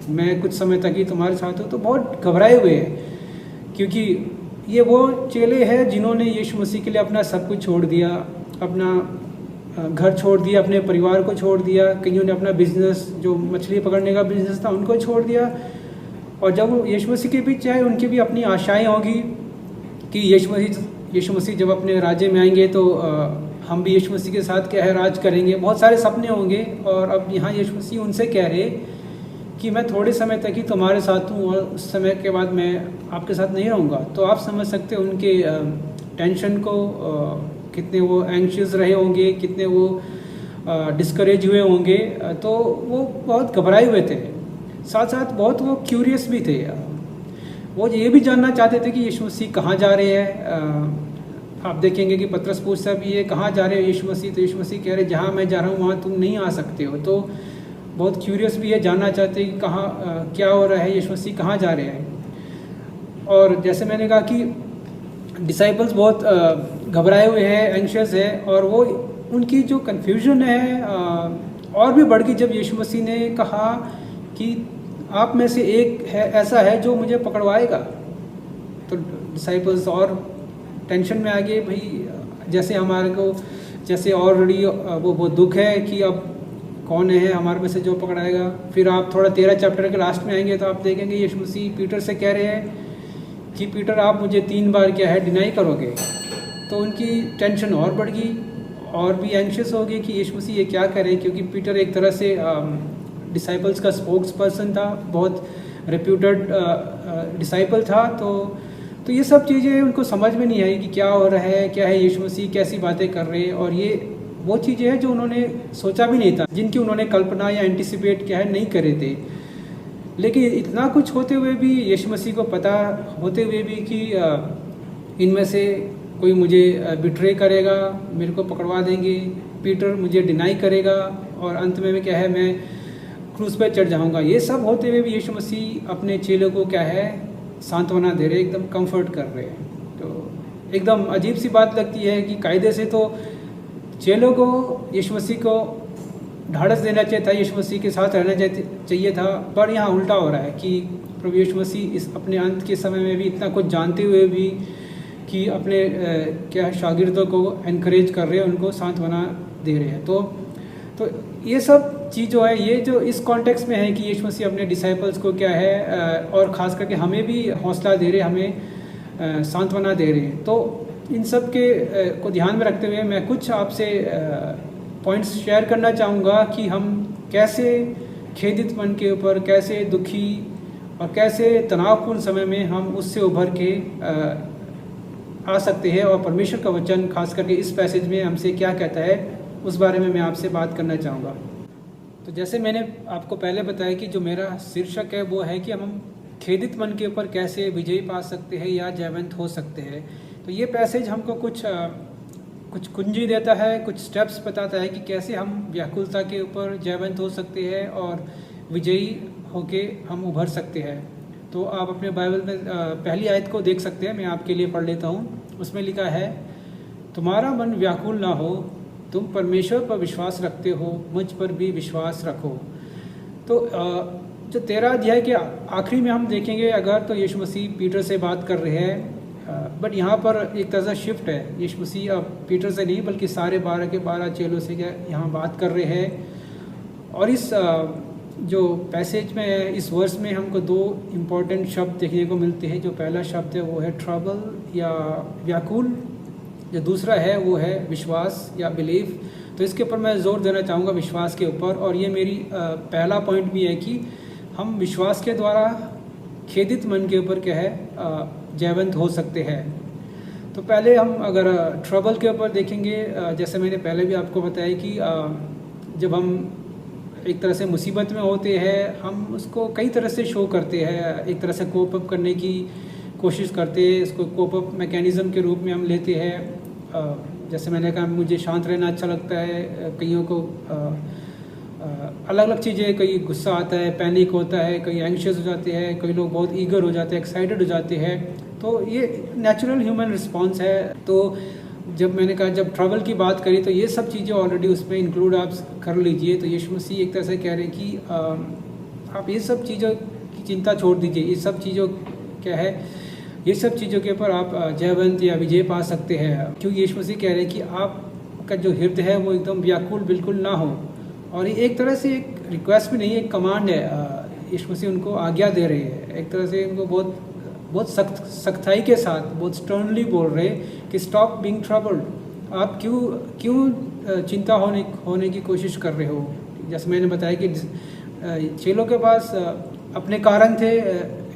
मैं कुछ समय तक ही तुम्हारे साथ हूँ, तो बहुत घबराए हुए हैं, क्योंकि ये वो चेले हैं जिन्होंने यीशु मसीह के लिए अपना सब कुछ छोड़ दिया, अपना घर छोड़ दिया, अपने परिवार को छोड़ दिया, कईयों ने अपना बिजनेस, जो मछली पकड़ने का बिजनेस था, उनको छोड़ दिया। और जब वो यीशु मसीह के बीच आए, उनकी भी अपनी आशाएं होगी कि यीशु मसीह जब अपने राज्य में आएंगे तो हम भी यीशु मसीह के साथ क्या है राज करेंगे, बहुत सारे सपने होंगे। और अब यहाँ यीशु मसीह उनसे कह रहे कि मैं थोड़े समय तक ही तुम्हारे साथ हूँ और उस समय के बाद मैं आपके साथ नहीं रहूँगा। तो आप समझ सकते हैं उनके टेंशन को, कितने वो एंग्शियस रहे होंगे, कितने वो डिस्करेज हुए होंगे। तो वो बहुत घबराए हुए थे, साथ साथ बहुत वो क्यूरियस भी थे। वो ये भी जानना चाहते थे कि यीशु मसीह कहाँ जा रहे हैं। आप देखेंगे कि पतरस पूछता भी है, कहाँ जा रहे हो यीशु मसीह? तो यीशु मसीह कह रहे जहाँ मैं जा रहा हूँ वहाँ तुम नहीं आ सकते हो। तो बहुत क्यूरियस भी है, जानना चाहते हैं कि कहाँ क्या हो रहा है, यीशु मसीह कहाँ जा रहे हैं। और जैसे मैंने कहा कि डिसाइपल्स बहुत घबराए हुए हैं, एंग्शियस है, और वो उनकी जो कन्फ्यूजन है और भी बढ़ गई जब यीशु मसीह ने कहा कि आप में से एक है ऐसा है जो मुझे पकड़वाएगा। तो डिसाइपल्स और टेंशन में आ गए। भाई जैसे हमारे को जैसे ऑलरेडी वो दुख है कि अब कौन है हमारे में से जो पकड़ाएगा। फिर आप थोड़ा 13 चैप्टर के लास्ट में आएंगे तो आप देखेंगे यीशु मसीह पीटर से कह रहे हैं कि पीटर आप मुझे 3 बार क्या है डिनाई करोगे। तो उनकी टेंशन और बढ़ गई और भी एंग्शियस हो गई कि यीशु मसीह ये क्या करें, क्योंकि पीटर एक तरह से डिसाइपल्स का स्पोक्स पर्सन था, बहुत रेप्यूटेड डिसाइपल था। तो तो ये सब चीज़ें उनको समझ में नहीं आई कि क्या हो रहा है, क्या है यीशु मसीह, कैसी बातें कर रहे हैं। और ये वो चीज़ें हैं जो उन्होंने सोचा भी नहीं था, जिनकी उन्होंने कल्पना या एंटिसिपेट क्या है नहीं करे थे। लेकिन इतना कुछ होते हुए भी, यीशु मसीह को पता होते हुए भी कि इनमें से कोई मुझे बिट्रे करेगा, मेरे को पकड़वा देंगे, पीटर मुझे डिनाई करेगा और अंत में क्या है मैं क्रूस पे चढ़ जाऊंगा, ये सब होते हुए भी यीशु मसीह अपने चेलों को क्या है सांत्वना दे रहे, एकदम कंफर्ट कर रहे हैं। तो एकदम अजीब सी बात लगती है कि कायदे से तो चेलों को यीशु मसीह को ढाढ़स देना चाहिए था, यीशु मसीह के साथ रहना चाहिए था, पर यहाँ उल्टा हो रहा है कि प्रभु यीशु मसीह इस अपने अंत के समय में भी इतना कुछ जानते हुए भी कि अपने क्या शागिर्दों को एनकरेज कर रहे हैं, उनको सांत्वना दे रहे हैं। तो ये सब चीज़ जो है, ये जो इस कॉन्टेक्स्ट में है कि यीशु मसीह अपने डिसाइपल्स को क्या है और ख़ास करके हमें भी हौसला दे रहे, हमें सांत्वना दे रहे हैं। तो इन सब के को ध्यान में रखते हुए मैं कुछ आपसे पॉइंट्स शेयर करना चाहूँगा कि हम कैसे खेदित मन के ऊपर, कैसे दुखी और कैसे तनावपूर्ण समय में हम उससे उभर के आ सकते हैं, और परमेश्वर का वचन खास करके इस पैसेज में हमसे क्या कहता है उस बारे में मैं आपसे बात करना चाहूँगा। तो जैसे मैंने आपको पहले बताया कि जो मेरा शीर्षक है वो है कि हम खेदित मन के ऊपर कैसे विजयी पा सकते हैं या जयवंत हो सकते हैं। तो ये पैसेज हमको कुछ कुंजी देता है, कुछ स्टेप्स बताता है कि कैसे हम व्याकुलता के ऊपर जयवंत हो सकते हैं और विजयी होके हम उभर सकते हैं। तो आप अपने बाइबल में पहली आयत को देख सकते हैं, मैं आपके लिए पढ़ लेता हूँ। उसमें लिखा है, तुम्हारा मन व्याकुल ना हो, तुम परमेश्वर पर विश्वास रखते हो, मुझ पर भी विश्वास रखो। तो जो 13 अध्याय के आखिरी में हम देखेंगे अगर, तो यीशु मसीह पीटर से बात कर रहे हैं, बट यहाँ पर एक तरह से शिफ्ट है। यीशु मसीह अब पीटर से नहीं बल्कि सारे 12 के 12 चेलों से क्या यहाँ बात कर रहे हैं। और इस जो पैसेज में, इस वर्स में हमको 2 इम्पॉर्टेंट शब्द देखने को मिलते हैं। जो पहला शब्द है वो है ट्रबल या व्याकुल, जो दूसरा है वो है विश्वास या बिलीव। तो इसके ऊपर मैं जोर देना चाहूँगा, विश्वास के ऊपर। और ये मेरी पहला पॉइंट भी है कि हम विश्वास के द्वारा खेदित मन के ऊपर क्या है जयवंत हो सकते हैं। तो पहले हम अगर ट्रबल के ऊपर देखेंगे, जैसे मैंने पहले भी आपको बताया कि जब हम एक तरह से मुसीबत में होते हैं, हम उसको कई तरह से शो करते हैं, एक तरह से कोप अप करने की कोशिश करते हैं, इसको कोप अप मैकेनिज़्म के रूप में हम लेते हैं। जैसे मैंने कहा, मुझे शांत रहना अच्छा लगता है, कईयों को अलग अलग चीज़ें, कई गुस्सा आता है, पैनिक होता है, कई एंग्शियस हो जाते हैं, कई लोग बहुत ईगर हो जाते हैं, एक्साइटेड हो जाते हैं। तो ये नेचुरल ह्यूमन रिस्पॉन्स है। तो जब मैंने कहा, जब ट्रबल की बात करी तो ये सब चीज़ें ऑलरेडी उसमें इंक्लूड आप कर लीजिए। तो यीशु मसीह एक तरह से कह रहे हैं कि आप ये सब चीज़ों की चिंता छोड़ दीजिए, ये सब चीज़ों क्या है, ये सब चीज़ों के ऊपर आप जयवंत या विजय पा सकते हैं। क्योंकि यीशु मसीह कह रहे हैं कि आपका जो हृदय है वो एकदम व्याकुल बिल्कुल ना हो। और ये एक तरह से एक रिक्वेस्ट भी नहीं है, एक कमांड है। यीशु मसीह उनको आज्ञा दे रहे हैं, एक तरह से उनको बहुत सख्ताई के साथ, बहुत स्टर्नली बोल रहे हैं कि स्टॉप बीइंग ट्रबल्ड। आप क्यों चिंता होने की कोशिश कर रहे हो। जैसे मैंने बताया कि चेलों के पास अपने कारण थे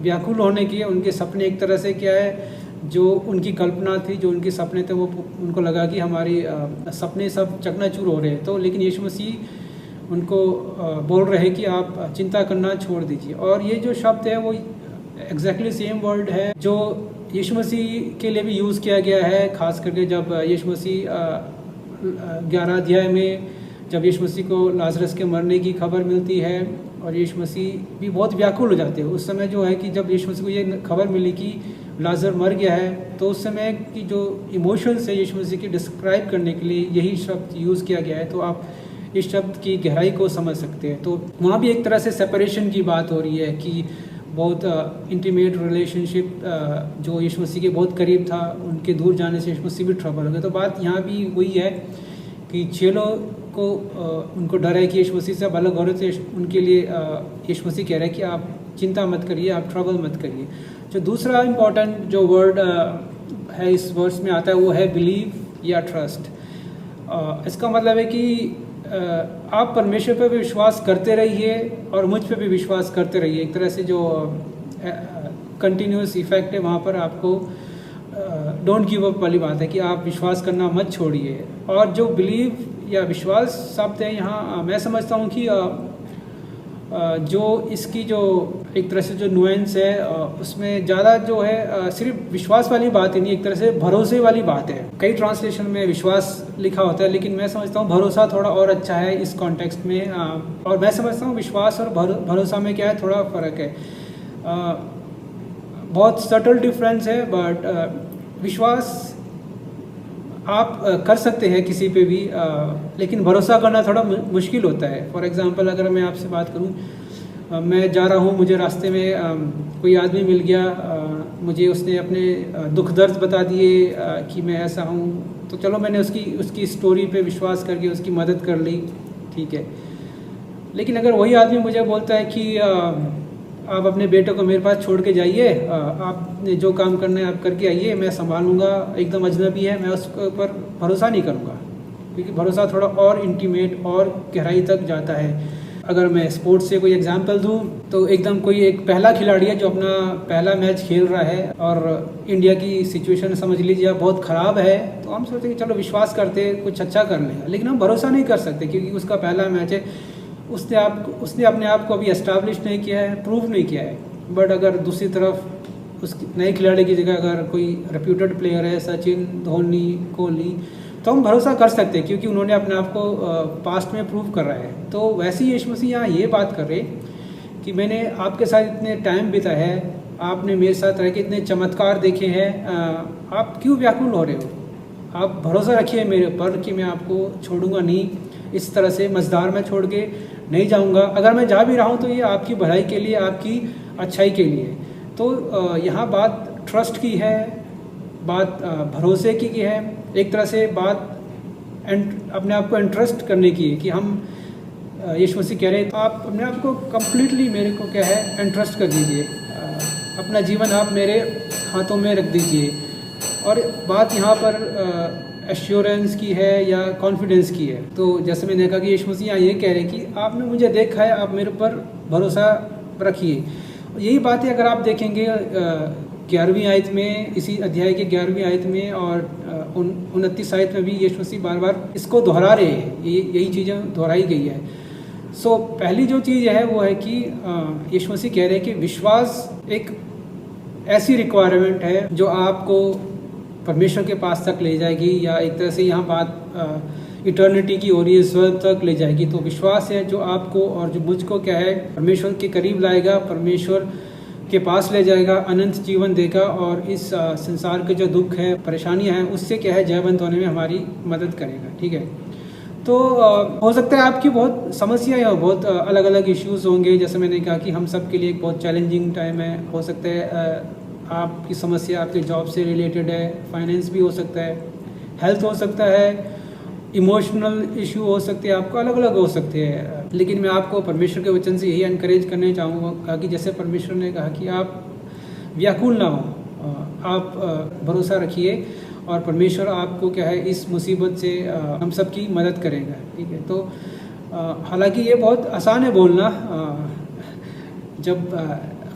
व्याकुल होने की। उनके सपने एक तरह से क्या है, जो उनकी कल्पना थी, जो उनके सपने थे, वो उनको लगा कि हमारी सपने सब चकनाचूर हो रहे हैं। तो लेकिन यीशु मसीह उनको बोल रहे हैं कि आप चिंता करना छोड़ दीजिए। और ये जो शब्द है वो एग्जैक्टली सेम वर्ड है जो यीशु मसीह के लिए भी यूज़ किया गया है। खास करके जब यीशु मसीह 11 अध्याय में जब यीशु मसीह को लाजरस के मरने की खबर मिलती है और यीशु मसीह भी बहुत व्याकुल हो जाते हैं। उस समय जो है कि जब यीशु मसीह को ये खबर मिली कि लाजर मर गया है, तो उस समय की जो इमोशंस है यीशु मसीह की डिस्क्राइब करने के लिए यही शब्द यूज़ किया गया है। तो आप इस शब्द की गहराई को समझ सकते हैं। तो वहाँ भी एक तरह से सेपरेशन की बात हो रही है कि बहुत इंटीमेट रिलेशनशिप जो यीशु मसीह के बहुत करीब था, उनके दूर जाने से यीशु मसीह भी ट्रबल हो गया। तो बात यहाँ भी वही है कि चेलों को उनको डर है कि यीशु मसीह से अब अलग हो रहे थे। उनके लिए यीशु मसीह कह रहे हैं कि आप चिंता मत करिए, आप ट्रबल मत करिए। जो दूसरा इम्पॉर्टेंट जो वर्ड है इस वर्स में आता है वो है बिलीव या ट्रस्ट। इसका मतलब है कि आप परमेश्वर पर भी विश्वास करते रहिए और मुझ पर भी विश्वास करते रहिए। एक तरह से जो कंटिन्यूस इफेक्ट है वहाँ पर आपको डोंट गिव अप वाली बात है कि आप विश्वास करना मत छोड़िए। और जो बिलीव या विश्वास शब्द है यहाँ मैं समझता हूँ कि जो इसकी जो एक तरह से जो नुएंस है उसमें ज़्यादा जो है सिर्फ विश्वास वाली बात ही नहीं, एक तरह से भरोसे वाली बात है। कई ट्रांसलेशन में विश्वास लिखा होता है, लेकिन मैं समझता हूँ भरोसा थोड़ा और अच्छा है इस कॉन्टेक्स्ट में। और मैं समझता हूँ विश्वास और भरोसा में क्या है, थोड़ा फ़र्क है, बहुत सटल डिफरेंस है। बट विश्वास आप कर सकते हैं किसी पे भी, लेकिन भरोसा करना थोड़ा मुश्किल होता है। फॉर एग्जांपल अगर मैं आपसे बात करूं, मैं जा रहा हूं, मुझे रास्ते में कोई आदमी मिल गया, मुझे उसने अपने दुख दर्द बता दिए कि मैं ऐसा हूं, तो चलो मैंने उसकी स्टोरी पे विश्वास करके उसकी मदद कर ली, ठीक है। लेकिन अगर वही आदमी मुझे बोलता है कि आप अपने बेटे को मेरे पास छोड़ के जाइए, आपने जो काम करना है आप करके आइए, मैं संभालूंगा, एकदम अजनबी है, मैं उसके ऊपर भरोसा नहीं करूँगा, क्योंकि भरोसा थोड़ा और इंटीमेट और गहराई तक जाता है। अगर मैं स्पोर्ट्स से कोई एग्जांपल दूं तो एकदम कोई एक पहला खिलाड़ी है जो अपना पहला मैच खेल रहा है और इंडिया की सिचुएशन समझ लीजिए बहुत ख़राब है, तो हम सोचते कि चलो विश्वास करते कुछ अच्छा कर लेगा, लेकिन हम भरोसा नहीं कर सकते क्योंकि उसका पहला मैच है, उसने अपने आप को अभी एस्टैब्लिश नहीं किया है, प्रूव नहीं किया है। बट अगर दूसरी तरफ उस नए खिलाड़ी की जगह अगर कोई रेप्यूटेड प्लेयर है, सचिन, धोनी, कोहली, तो हम भरोसा कर सकते हैं क्योंकि उन्होंने अपने आप को पास्ट में प्रूव कर रहा है। तो वैसे ही यीशु मसीह यहाँ ये बात कर रहे कि मैंने आपके साथ इतने टाइम बिताया है, आपने मेरे साथ रह के इतने चमत्कार देखे हैं, आप क्यों व्याकुल हो रहे हो? आप भरोसा रखिए मेरे ऊपर कि मैं आपको छोड़ूंगा नहीं, इस तरह से मझधार में छोड़ के नहीं जाऊंगा। अगर मैं जा भी रहा हूँ तो ये आपकी भलाई के लिए, आपकी अच्छाई के लिए। तो यहाँ बात ट्रस्ट की है, बात भरोसे की है, एक तरह से बात अपने आप को इंटरेस्ट करने की है कि हम यीशु मसीह कह रहे हैं आप अपने आप को कम्प्लीटली मेरे को क्या है इंटरेस्ट कर दीजिए, अपना जीवन आप मेरे हाथों में रख दीजिए। और बात यहाँ पर एश्योरेंस की है या कॉन्फिडेंस की है। तो जैसे मैंने कहा कि यीशु मसीह यहाँ ये कह रहे हैं कि आपने मुझे देखा है, आप मेरे ऊपर भरोसा रखिए। यही बात है अगर आप देखेंगे 11वीं आयत में, इसी अध्याय के 11वीं आयत में और 29 आयत में भी यीशु मसीह बार बार इसको दोहरा रहे हैं, यही चीज़ें दोहराई गई है। सो पहली जो चीज़ है वो है कि यीशु मसीह कह रहे हैं कि विश्वास एक ऐसी रिक्वायरमेंट है जो आपको परमेश्वर के पास तक ले जाएगी, या एक तरह से यहाँ बात इटर्निटी की ओर स्वर्ग तक ले जाएगी। तो विश्वास है जो आपको और जो मुझको क्या है परमेश्वर के करीब लाएगा, परमेश्वर के पास ले जाएगा, अनंत जीवन देगा और इस संसार के जो दुख है, परेशानियां हैं, उससे क्या है जयवंत होने में हमारी मदद करेगा, ठीक है। तो हो सकता है आपकी बहुत समस्या या बहुत अलग अलग इश्यूज़ होंगे, जैसे मैंने कहा कि हम सब के लिए एक बहुत चैलेंजिंग टाइम है। हो सकता है आपकी समस्या आपके जॉब से रिलेटेड है, फाइनेंस भी हो सकता है, हेल्थ हो सकता है, इमोशनल इशू हो सकते हैं, आपको अलग अलग हो सकते हैं। लेकिन मैं आपको परमेश्वर के वचन से यही एनकरेज करने चाहूँगा कि जैसे परमेश्वर ने कहा कि आप व्याकुल ना हो, आप भरोसा रखिए और परमेश्वर आपको क्या है इस मुसीबत से हम सब की मदद करेगा, ठीक है। तो हालांकि ये बहुत आसान है बोलना, जब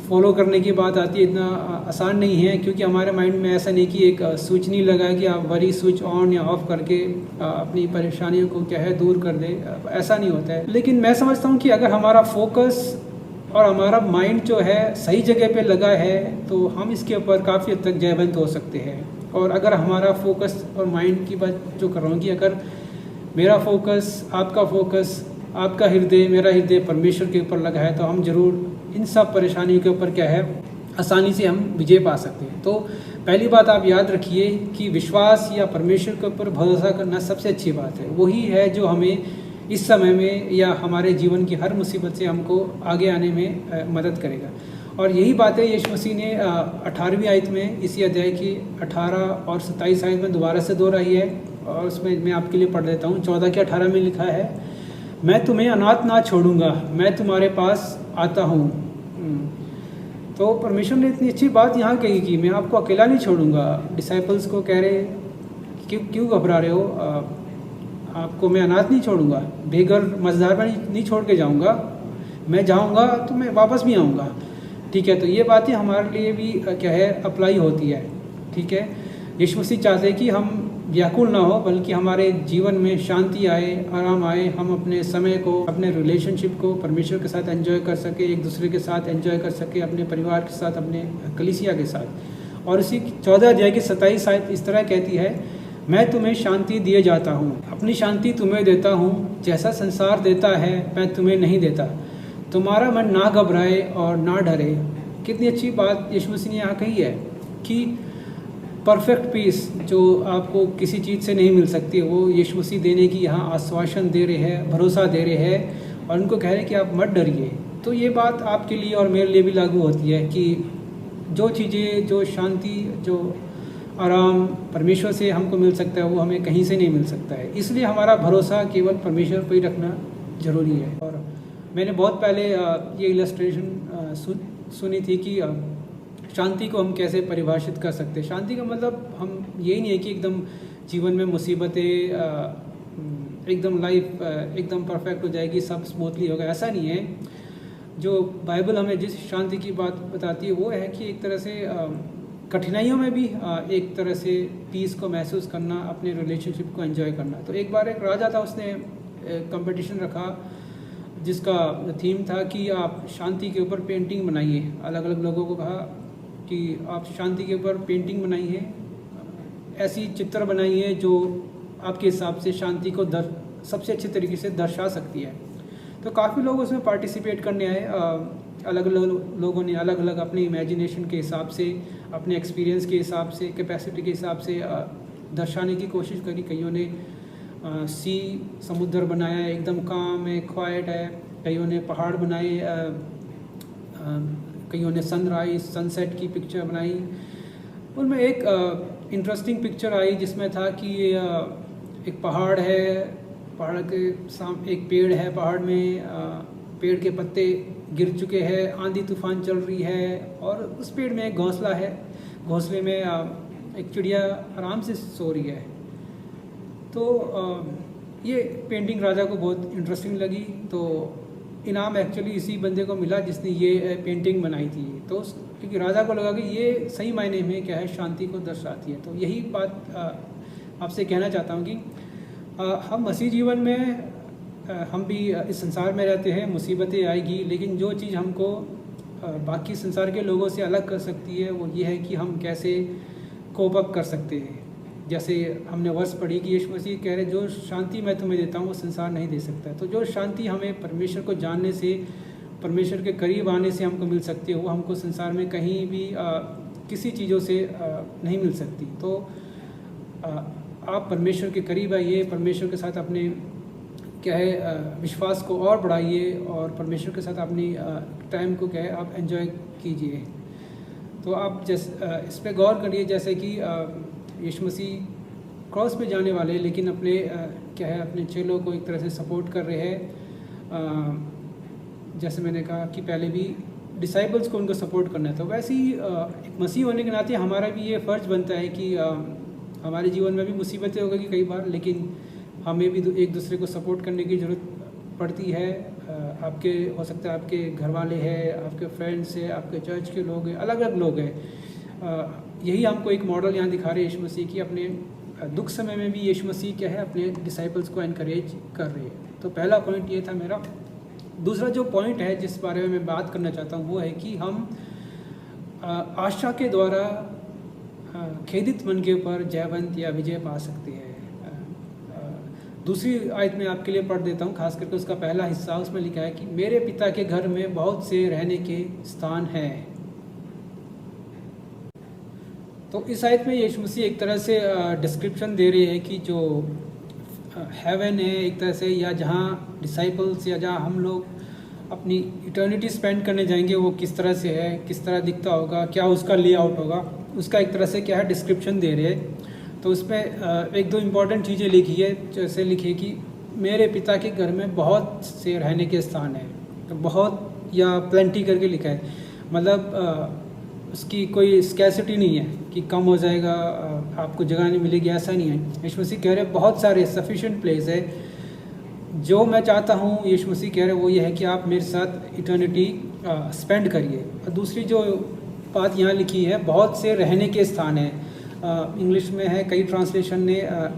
फॉलो करने की बात आती है इतना आसान नहीं है, क्योंकि हमारे माइंड में ऐसा नहीं कि एक स्विच नहीं लगा है कि आप वरी स्विच ऑन या ऑफ करके अपनी परेशानियों को क्या है दूर कर दे, ऐसा नहीं होता है। लेकिन मैं समझता हूँ कि अगर हमारा फोकस और हमारा माइंड जो है सही जगह पे लगा है तो हम इसके ऊपर काफ़ी हद तक जयवंत हो सकते हैं। और अगर हमारा फोकस और माइंड की बात जो कर रहा हूँ कि अगर मेरा फोकस, आपका फोकस, आपका हृदय, मेरा हृदय परमेश्वर के ऊपर लगा है तो हम जरूर इन सब परेशानियों के ऊपर क्या है आसानी से हम विजय पा सकते हैं। तो पहली बात आप याद रखिए कि विश्वास या परमेश्वर के ऊपर भरोसा करना सबसे अच्छी बात है, वही है जो हमें इस समय में या हमारे जीवन की हर मुसीबत से हमको आगे आने में मदद करेगा। और यही बातें यीशु मसीह ने 18वीं आयत में, इसी अध्याय की 18 और 27 आयत में दोबारा से दोहराई है, और उसमें मैं आपके लिए पढ़ देता हूँ। 14 के 18 में लिखा है, मैं तुम्हें अनाथ ना छोड़ूंगा, मैं तुम्हारे पास आता हूँ। तो परमेश्वर ने इतनी अच्छी बात यहाँ कही कि मैं आपको अकेला नहीं छोड़ूंगा। डिसाइपल्स को कह रहे क्यों घबरा रहे हो, आपको मैं अनाथ नहीं छोड़ूंगा, बेघर मझधार में नहीं छोड़ के जाऊँगा, मैं जाऊँगा तो मैं वापस भी आऊँगा। ठीक है, तो ये बातें हमारे लिए भी क्या है अप्लाई होती है। ठीक है, यीशु मसीह चाहते हैं कि हम व्याकुल ना हो, बल्कि हमारे जीवन में शांति आए, आराम आए, हम अपने समय को, अपने रिलेशनशिप को परमेश्वर के साथ एंजॉय कर सके, एक दूसरे के साथ एंजॉय कर सके, अपने परिवार के साथ, अपने कलीसिया के साथ। और इसी 14 अध्याय की 27 आयत इस तरह कहती है, मैं तुम्हें शांति दिए जाता हूँ, अपनी शांति तुम्हें देता हूँ, जैसा संसार देता है मैं तुम्हें नहीं देता। तुम्हारा मन ना घबराए और ना डरे। कितनी अच्छी बात यीशु मसीह ने यहाँ कही है कि परफेक्ट पीस जो आपको किसी चीज़ से नहीं मिल सकती, वो यीशु मसीह देने की यहाँ आश्वासन दे रहे हैं, भरोसा दे रहे हैं, और उनको कह रहे हैं कि आप मत डरिए। तो ये बात आपके लिए और मेरे लिए भी लागू होती है कि जो चीज़ें, जो शांति, जो आराम परमेश्वर से हमको मिल सकता है, वो हमें कहीं से नहीं मिल सकता है। इसलिए हमारा भरोसा केवल परमेश्वर पर ही रखना ज़रूरी है। और मैंने बहुत पहले ये इलस्ट्रेशन सुनी थी कि शांति को हम कैसे परिभाषित कर सकते हैं। शांति का मतलब हम यही नहीं है कि एकदम जीवन में मुसीबतें, एकदम लाइफ एकदम परफेक्ट हो जाएगी, सब स्मूथली होगा, ऐसा नहीं है। जो बाइबल हमें जिस शांति की बात बताती है वो है कि एक तरह से कठिनाइयों में भी एक तरह से पीस को महसूस करना, अपने रिलेशनशिप को एंजॉय करना। तो एक बार एक राजा था, उसने कंपटीशन रखा जिसका थीम था कि आप शांति के ऊपर पेंटिंग बनाइए। अलग अलग लोगों को कहा कि आप शांति के ऊपर पेंटिंग बनाइए, ऐसी चित्र बनाइए जो आपके हिसाब से शांति को सबसे अच्छे तरीके से दर्शा सकती है। तो काफ़ी लोग उसमें पार्टिसिपेट करने आए। अलग अलग लोगों ने अलग अलग अपने इमेजिनेशन के हिसाब से, अपने एक्सपीरियंस के हिसाब से, कैपेसिटी के हिसाब से दर्शाने की कोशिश करी। कईयों ने समुद्र बनाया है, एकदम काम है, क्वाइट है। कईयों ने पहाड़ बनाए, कईयों ने सनराइज, सनसेट की पिक्चर बनाई। उनमें एक इंटरेस्टिंग पिक्चर आई जिसमें था कि एक पहाड़ है, पहाड़ के सामने एक पेड़ है, पहाड़ में पेड़ के पत्ते गिर चुके हैं, आंधी तूफान चल रही है, और उस पेड़ में एक घोंसला है, घोंसले में एक चिड़िया आराम से सो रही है। तो ये पेंटिंग राजा को बहुत इंटरेस्टिंग लगी। तो इनाम एक्चुअली इसी बंदे को मिला जिसने ये पेंटिंग बनाई थी। तो क्योंकि राजा को लगा कि ये सही मायने में क्या है, शांति को दर्शाती है। तो यही बात आपसे कहना चाहता हूँ कि हम मसीह जीवन में हम भी इस संसार में रहते हैं, मुसीबतें आएगी, लेकिन जो चीज़ हमको बाकी संसार के लोगों से अलग कर सकती है वो ये है कि हम कैसे कोप अप कर सकते हैं। जैसे हमने वर्ष पढ़ी कि यीशु मसीह कह रहे, जो शांति मैं तुम्हें देता हूँ वो संसार नहीं दे सकता। तो जो शांति हमें परमेश्वर को जानने से, परमेश्वर के करीब आने से हमको मिल सकती है, वो हमको संसार में कहीं भी किसी चीज़ों से नहीं मिल सकती। तो आप परमेश्वर के करीब आइए, परमेश्वर के साथ अपने क्या है विश्वास को और बढ़ाइए, और परमेश्वर के साथ अपनी टाइम को क्या है आप एंजॉय कीजिए। तो आप इस पर गौर करिए, जैसे कि यीशु मसीह क्रॉस पे जाने वाले, लेकिन अपने क्या है अपने चेलों को एक तरह से सपोर्ट कर रहे हैं। जैसे मैंने कहा कि पहले भी डिसाइबल्स को उनको सपोर्ट करना था, वैसे ही एक मसीह होने के नाते हमारा भी ये फ़र्ज़ बनता है कि हमारे जीवन में भी मुसीबतें होगी कई बार, लेकिन हमें भी एक दूसरे को सपोर्ट करने की ज़रूरत पड़ती है। आपके हो सकता है आपके घर वाले हैं, आपके फ्रेंड्स हैं, आपके चर्च के लोग हैं, अलग अलग लोग हैं। यही हमको एक मॉडल यहाँ दिखा रहे हैं यीशु मसीह की। अपने दुख समय में भी यीशु मसीह क्या है अपने डिसाइपल्स को एनकरेज कर रहे हैं। तो पहला पॉइंट ये था मेरा। दूसरा जो पॉइंट है जिस बारे में मैं बात करना चाहता हूँ वो है कि हम आशा के द्वारा खेदित मन के ऊपर जयवंत या विजय पा सकते हैं। दूसरी आयत में आपके लिए पढ़ देता हूँ, खास करके उसका पहला हिस्सा। उसमें लिखा है कि मेरे पिता के घर में बहुत से रहने के स्थान हैं। तो इस आयत में यीशु मसीह एक तरह से डिस्क्रिप्शन दे रहे हैं कि जो हेवन है एक तरह से, या जहाँ डिसाइपल्स या जहाँ हम लोग अपनी इटर्निटी स्पेंड करने जाएंगे वो किस तरह से है, किस तरह दिखता होगा, क्या उसका लेआउट होगा, उसका एक तरह से क्या है डिस्क्रिप्शन दे रहे हैं। तो उसमें एक दो इम्पॉर्टेंट चीज़ें लिखी है, जैसे लिखी कि मेरे पिता के घर में बहुत से रहने के स्थान है। तो बहुत या प्लेंटी करके लिखा है, मतलब उसकी कोई स्कैसिटी नहीं है कि कम हो जाएगा, आपको जगह नहीं मिलेगी, ऐसा नहीं है। यीशु मसीह कह रहे बहुत सारे सफिशिएंट प्लेस है। जो मैं चाहता हूँ यीशु मसीह कह रहे वो ये है कि आप मेरे साथ इटर्निटी स्पेंड करिए। और दूसरी जो बात यहाँ लिखी है, बहुत से रहने के स्थान हैं। इंग्लिश में है, कई ट्रांसलेशन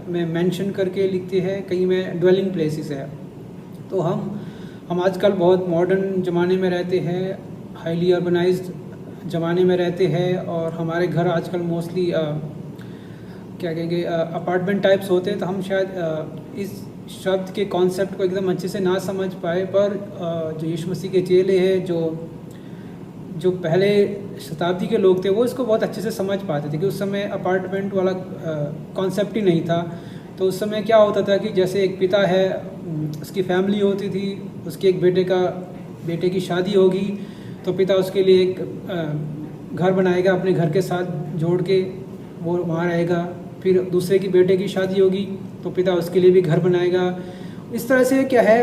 में मेंशन करके लिखते हैं, कई में ड्वेलिंग प्लेसेस है। तो हम आजकल बहुत मॉडर्न ज़माने में रहते हैं, हाईली अर्बनाइज्ड ज़माने में रहते हैं, और हमारे घर आजकल मोस्टली क्या कहेंगे अपार्टमेंट टाइप्स होते हैं। तो हम शायद इस शब्द के कॉन्सेप्ट को एकदम अच्छे से ना समझ पाए, पर जो यीशु मसीह के चेले हैं, जो पहले शताब्दी के लोग थे, वो इसको बहुत अच्छे से समझ पाते थे कि उस समय अपार्टमेंट वाला कॉन्सेप्ट ही नहीं था। तो उस समय क्या होता था कि जैसे एक पिता है, उसकी फैमिली होती थी, उसके एक बेटे की शादी होगी, तो पिता उसके लिए एक घर बनाएगा, अपने घर के साथ जोड़ के वो वहाँ रहेगा। फिर दूसरे की बेटे की शादी होगी तो पिता उसके लिए भी घर बनाएगा। इस तरह से क्या है,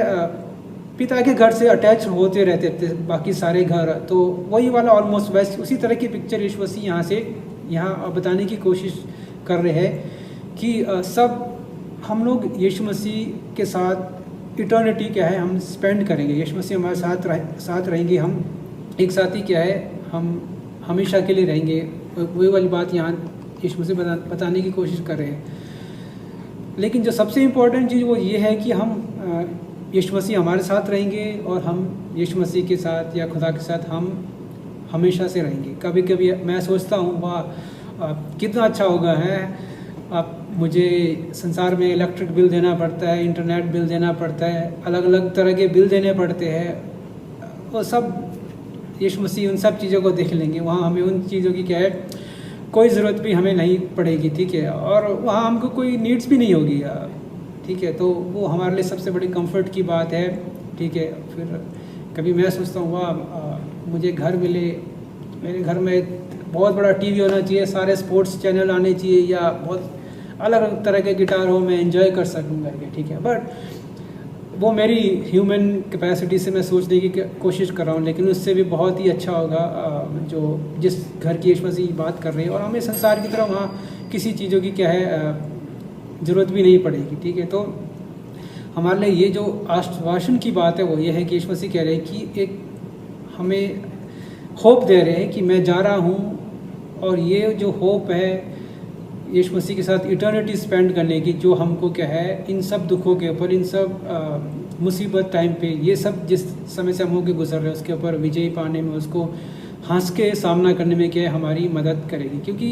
पिता के घर से अटैच होते रहते थे बाकी सारे घर। तो वही वाला ऑलमोस्ट वैसे उसी तरह की पिक्चर यीशु मसीह यहाँ बताने की कोशिश कर रहे हैं कि सब हम लोग यीशु मसीह के साथ इटर्निटी क्या है हम स्पेंड करेंगे। यीशु मसीह हमारे साथ रहेंगे, हम एक साथ ही क्या है हम हमेशा के लिए रहेंगे। वही वाली बात यहाँ यीशु मसीह बताने की कोशिश कर रहे हैं। लेकिन जो सबसे इम्पोर्टेंट चीज़ वो ये है कि हम यीशु मसीह हमारे साथ रहेंगे, और हम यीशु मसीह के साथ या खुदा के साथ हम हमेशा से रहेंगे। कभी कभी मैं सोचता हूँ वाह कितना अच्छा होगा है, आप मुझे संसार में इलेक्ट्रिक बिल देना पड़ता है, इंटरनेट बिल देना पड़ता है, अलग अलग तरह के बिल देने पड़ते हैं, वो सब यीशु मसीह उन सब चीज़ों को देख लेंगे। वहाँ हमें उन चीज़ों की क्या है कोई ज़रूरत भी हमें नहीं पड़ेगी, ठीक है, और वहाँ हमको कोई नीड्स भी नहीं होगी, ठीक है। तो वो हमारे लिए सबसे बड़ी कंफर्ट की बात है, ठीक है। फिर कभी मैं सोचता हूँ वाह मुझे घर मिले, मेरे घर में बहुत बड़ा टीवी होना चाहिए, सारे स्पोर्ट्स चैनल आने चाहिए, या बहुत अलग अलग तरह के गिटार हो, मैं एंजॉय कर सकूँ करके, ठीक है। बट वो मेरी ह्यूमन कैपेसिटी से मैं सोचने की कोशिश कर रहा हूँ, लेकिन उससे भी बहुत ही अच्छा होगा जो जिस घर की यीशु मसीह बात कर रहे हैं। और हमें संसार की तरह वहाँ किसी चीज़ों की क्या है ज़रूरत भी नहीं पड़ेगी, ठीक है। तो हमारे लिए ये जो आश्वासन की बात है वो ये है कि यीशु मसीह कह रहे हैं कि एक हमें होप दे रहे हैं कि मैं जा रहा हूँ, और ये जो होप है यीशु मसीह के साथ इटर्निटी स्पेंड करने की, जो हमको क्या है इन सब दुखों के ऊपर, इन सब मुसीबत टाइम पे, ये सब जिस समय से हम होकर गुजर रहे हैं उसके ऊपर विजय पाने में, उसको हंस के सामना करने में क्या है हमारी मदद करेगी। क्योंकि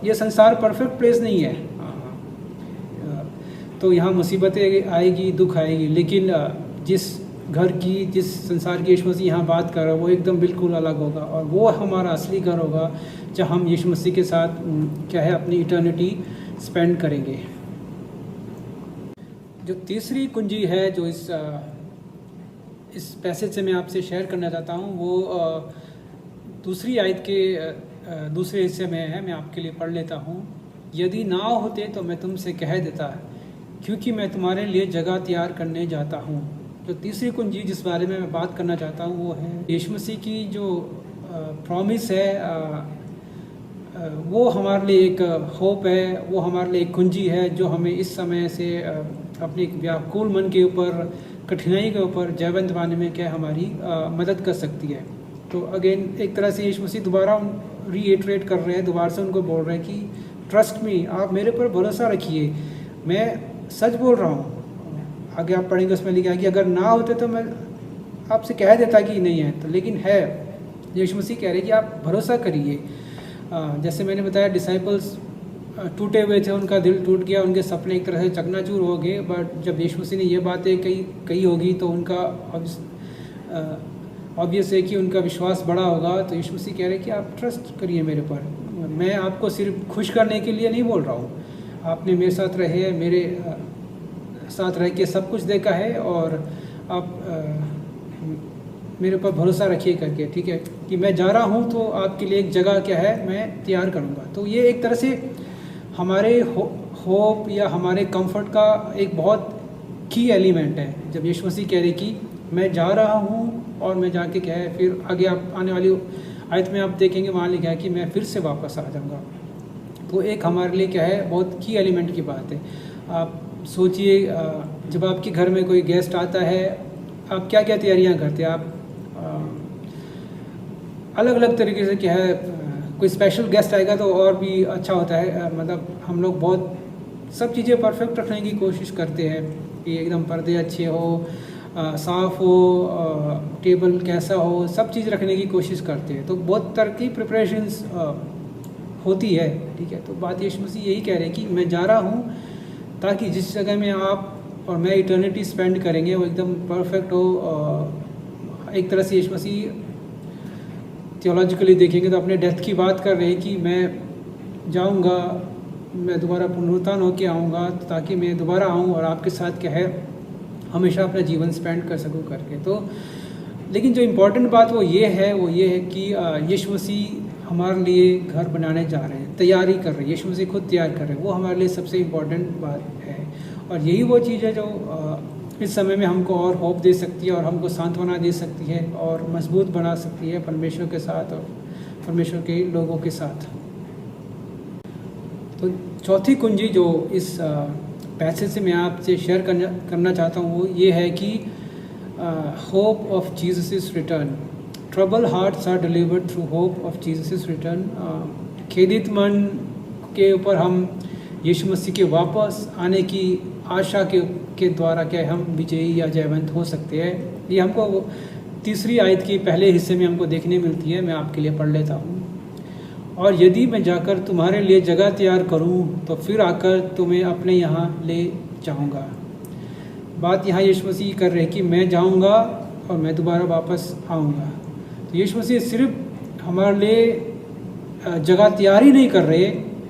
ये संसार परफेक्ट प्लेस नहीं है, तो यहाँ मुसीबतें आएगी, दुख आएगी, लेकिन जिस घर की, जिस संसार की यीशु मसीह यहाँ बात कर रहा है वो एकदम बिल्कुल अलग होगा, और वो हमारा असली घर होगा जहाँ हम यीशु मसीह के साथ क्या है अपनी इटर्निटी स्पेंड करेंगे। जो तीसरी कुंजी है जो इस पैसेज से मैं आपसे शेयर करना चाहता हूँ, वो दूसरी आयत के दूसरे हिस्से में है। मैं आपके लिए पढ़ लेता हूँ। यदि ना होते तो मैं तुमसे कह देता, क्योंकि मैं तुम्हारे लिए जगह तैयार करने जाता हूँ। जो तीसरी कुंजी जिस बारे में मैं बात करना चाहता हूँ वो है यीशु मसीह की जो प्रॉमिस है, वो हमारे लिए एक होप है, वो हमारे लिए एक कुंजी है जो हमें इस समय से अपने व्याकुल मन के ऊपर, कठिनाई के ऊपर जयवंत पाने में क्या हमारी मदद कर सकती है। तो अगेन एक तरह से यीशु मसीह दोबारा रीइटरेट कर रहे हैं, दोबारा से उनको बोल रहे हैं कि ट्रस्ट मी, आप मेरे पर भरोसा रखिए, मैं सच बोल रहा हूँ। आगे आप पढ़ेंगे उसमें लिखा है कि अगर ना होते तो मैं आपसे कह देता कि नहीं है, तो लेकिन है। यीशु मसीह कह रहे हैं कि आप भरोसा करिए। जैसे मैंने बताया डिसाइपल्स टूटे हुए थे, उनका दिल टूट गया, उनके सपने एक तरह से चकनाचूर हो गए। बट जब यीशु मसीह ने ये बातें कही होगी तो उनका ऑब्वियस है कि उनका विश्वास बड़ा होगा। तो यीशु मसीह कह रहे हैं कि आप ट्रस्ट करिए मेरे पर, मैं आपको सिर्फ खुश करने के लिए नहीं बोल रहा हूँ, आपने मेरे साथ रहे, मेरे साथ रह के सब कुछ देखा है, और आप मेरे ऊपर भरोसा रखिए करके, ठीक है, कि मैं जा रहा हूँ तो आपके लिए एक जगह क्या है मैं तैयार करूँगा। तो ये एक तरह से हमारे होप या हमारे कंफर्ट का एक बहुत की एलिमेंट है। जब यीशु मसीह कह रहे कि मैं जा रहा हूँ और मैं जाके क्या है, फिर आगे आप आने वाली आयत में आप देखेंगे वहाँ लिखा है कि मैं फिर से वापस आ जाऊँगा। तो एक हमारे लिए क्या है बहुत की एलिमेंट की बात है। आप सोचिए जब आपके घर में कोई गेस्ट आता है, आप क्या क्या तैयारियां करते हैं। आप अलग अलग तरीके से क्या है, कोई स्पेशल गेस्ट आएगा तो और भी अच्छा होता है। मतलब हम लोग बहुत सब चीज़ें परफेक्ट रखने की कोशिश करते हैं कि एकदम पर्दे अच्छे हो, साफ़ हो, टेबल कैसा हो, सब चीज़ रखने की कोशिश करते हैं। तो बहुत तरह की प्रिपरेशंस होती है, ठीक है। तो बात यीशु मसीह यही कह रहे हैं कि मैं जा रहा हूँ ताकि जिस जगह में आप और मैं इटर्निटी स्पेंड करेंगे वो एकदम परफेक्ट हो। एक तरह से यीशु मसीह थियोलॉजिकली देखेंगे तो अपने डेथ की बात कर रहे हैं कि मैं जाऊंगा, मैं दोबारा पुनरुत्थान होके आऊँगा ताकि मैं दोबारा आऊँ और आपके साथ क्या है हमेशा अपना जीवन स्पेंड कर सकूँ करके। तो लेकिन जो इम्पोर्टेंट बात वो ये है कि यीशु मसीह हमारे लिए घर बनाने जा रहे हैं, तैयारी कर रहे हैं, यीशु मसीह खुद तैयार कर रहे हैं। वो हमारे लिए सबसे इम्पोर्टेंट बात है और यही वो चीज़ है जो इस समय में हमको और होप दे सकती है और हमको सांत्वना दे सकती है और मजबूत बना सकती है परमेश्वर के साथ और परमेश्वर के लोगों के साथ। तो चौथी कुंजी जो इस पैसेज से मैं आपसे शेयर करना चाहता हूँ वो ये है कि hope of Jesus return. Trouble hearts are delivered through hope of Jesus return. खेदित मन के ऊपर हम यीशु मसीह के वापस आने की आशा के द्वारा क्या हम विजयी या जयवंत हो सकते हैं। ये हमको तीसरी आयत के पहले हिस्से में हमको देखने मिलती है। मैं आपके लिए पढ़ लेता हूँ। और यदि मैं जाकर तुम्हारे लिए जगह तैयार करूँ तो फिर आकर तुम्हें अपने यहाँ ले जाऊँगा। बात यहाँ यीशु मसीह कर रहे हैं कि मैं जाऊँगा और मैं दोबारा वापस आऊँगा। तो यीशु मसीह सिर्फ हमारे लिए जगह तैयार ही नहीं कर रहे,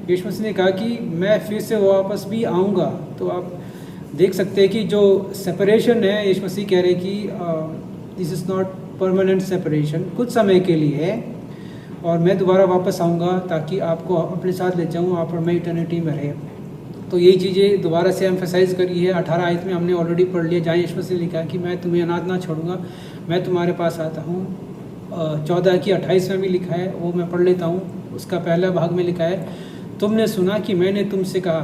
यीशु मसीह ने कहा कि मैं फिर से वापस भी आऊँगा। तो आप देख सकते हैं कि जो सेपरेशन है, यीशु मसीह कह रहे हैं कि this is not permanent separation, कुछ समय के लिए है और मैं दोबारा वापस आऊँगा ताकि आपको अपने साथ ले जाऊँ, आप और मैं इटर्निटी में रहे। तो यही चीज़ें दोबारा से एम्फेसाइज करी है। 18 आयत में हमने ऑलरेडी पढ़ लिया जहाँ यीशु मसीह ने लिखा कि मैं तुम्हें अनाथ ना छोड़ूंगा, मैं तुम्हारे पास आता हूँ। 14 की 28 में भी लिखा है, वो मैं पढ़ लेता हूँ। उसका पहला भाग में लिखा है, तुमने सुना कि मैंने तुमसे कहा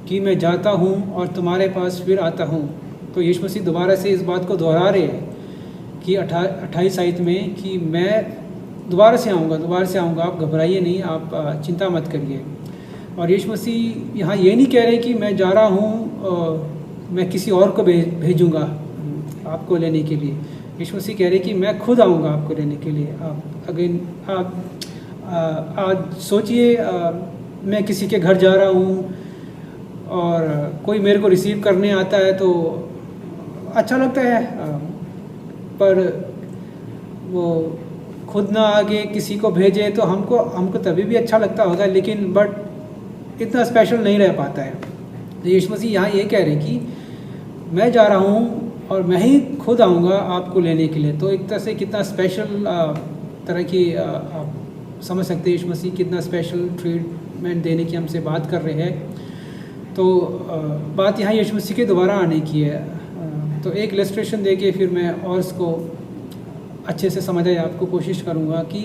कि मैं जाता हूँ और तुम्हारे पास फिर आता हूँ। तो यीशु मसीह दोबारा से इस बात को दोहरा रहे हैं कि 28 आयत में कि मैं दोबारा से आऊँगा, आप घबराइए नहीं, आप चिंता मत करिए। और यीशु मसीह यहाँ ये नहीं कह रहे कि मैं जा रहा हूँ, मैं किसी और को भेजूँगा आपको लेने के लिए। यीशु मसीह कह रहे कि मैं खुद आऊँगा आपको लेने के लिए। आप आज सोचिए, मैं किसी के घर जा रहा हूँ और कोई मेरे को रिसीव करने आता है तो अच्छा लगता है, पर वो खुद ना आगे किसी को भेजे तो हमको तभी भी अच्छा लगता होगा, लेकिन बट इतना स्पेशल नहीं रह पाता है। तो यीशु मसीह यहाँ ये कह रहे हैं कि मैं जा रहा हूँ और मैं ही खुद आऊँगा आपको लेने के लिए। तो एक तरह से कितना स्पेशल तरह की आप समझ सकते हैं यीशु मसीह कितना स्पेशल ट्रीटमेंट देने की हमसे बात कर रहे हैं। तो बात यहाँ यीशु मसीह के दोबारा आने की है। तो एक इलस्ट्रेशन दे के फिर मैं और इसको अच्छे से समझाने आपको कोशिश करूँगा कि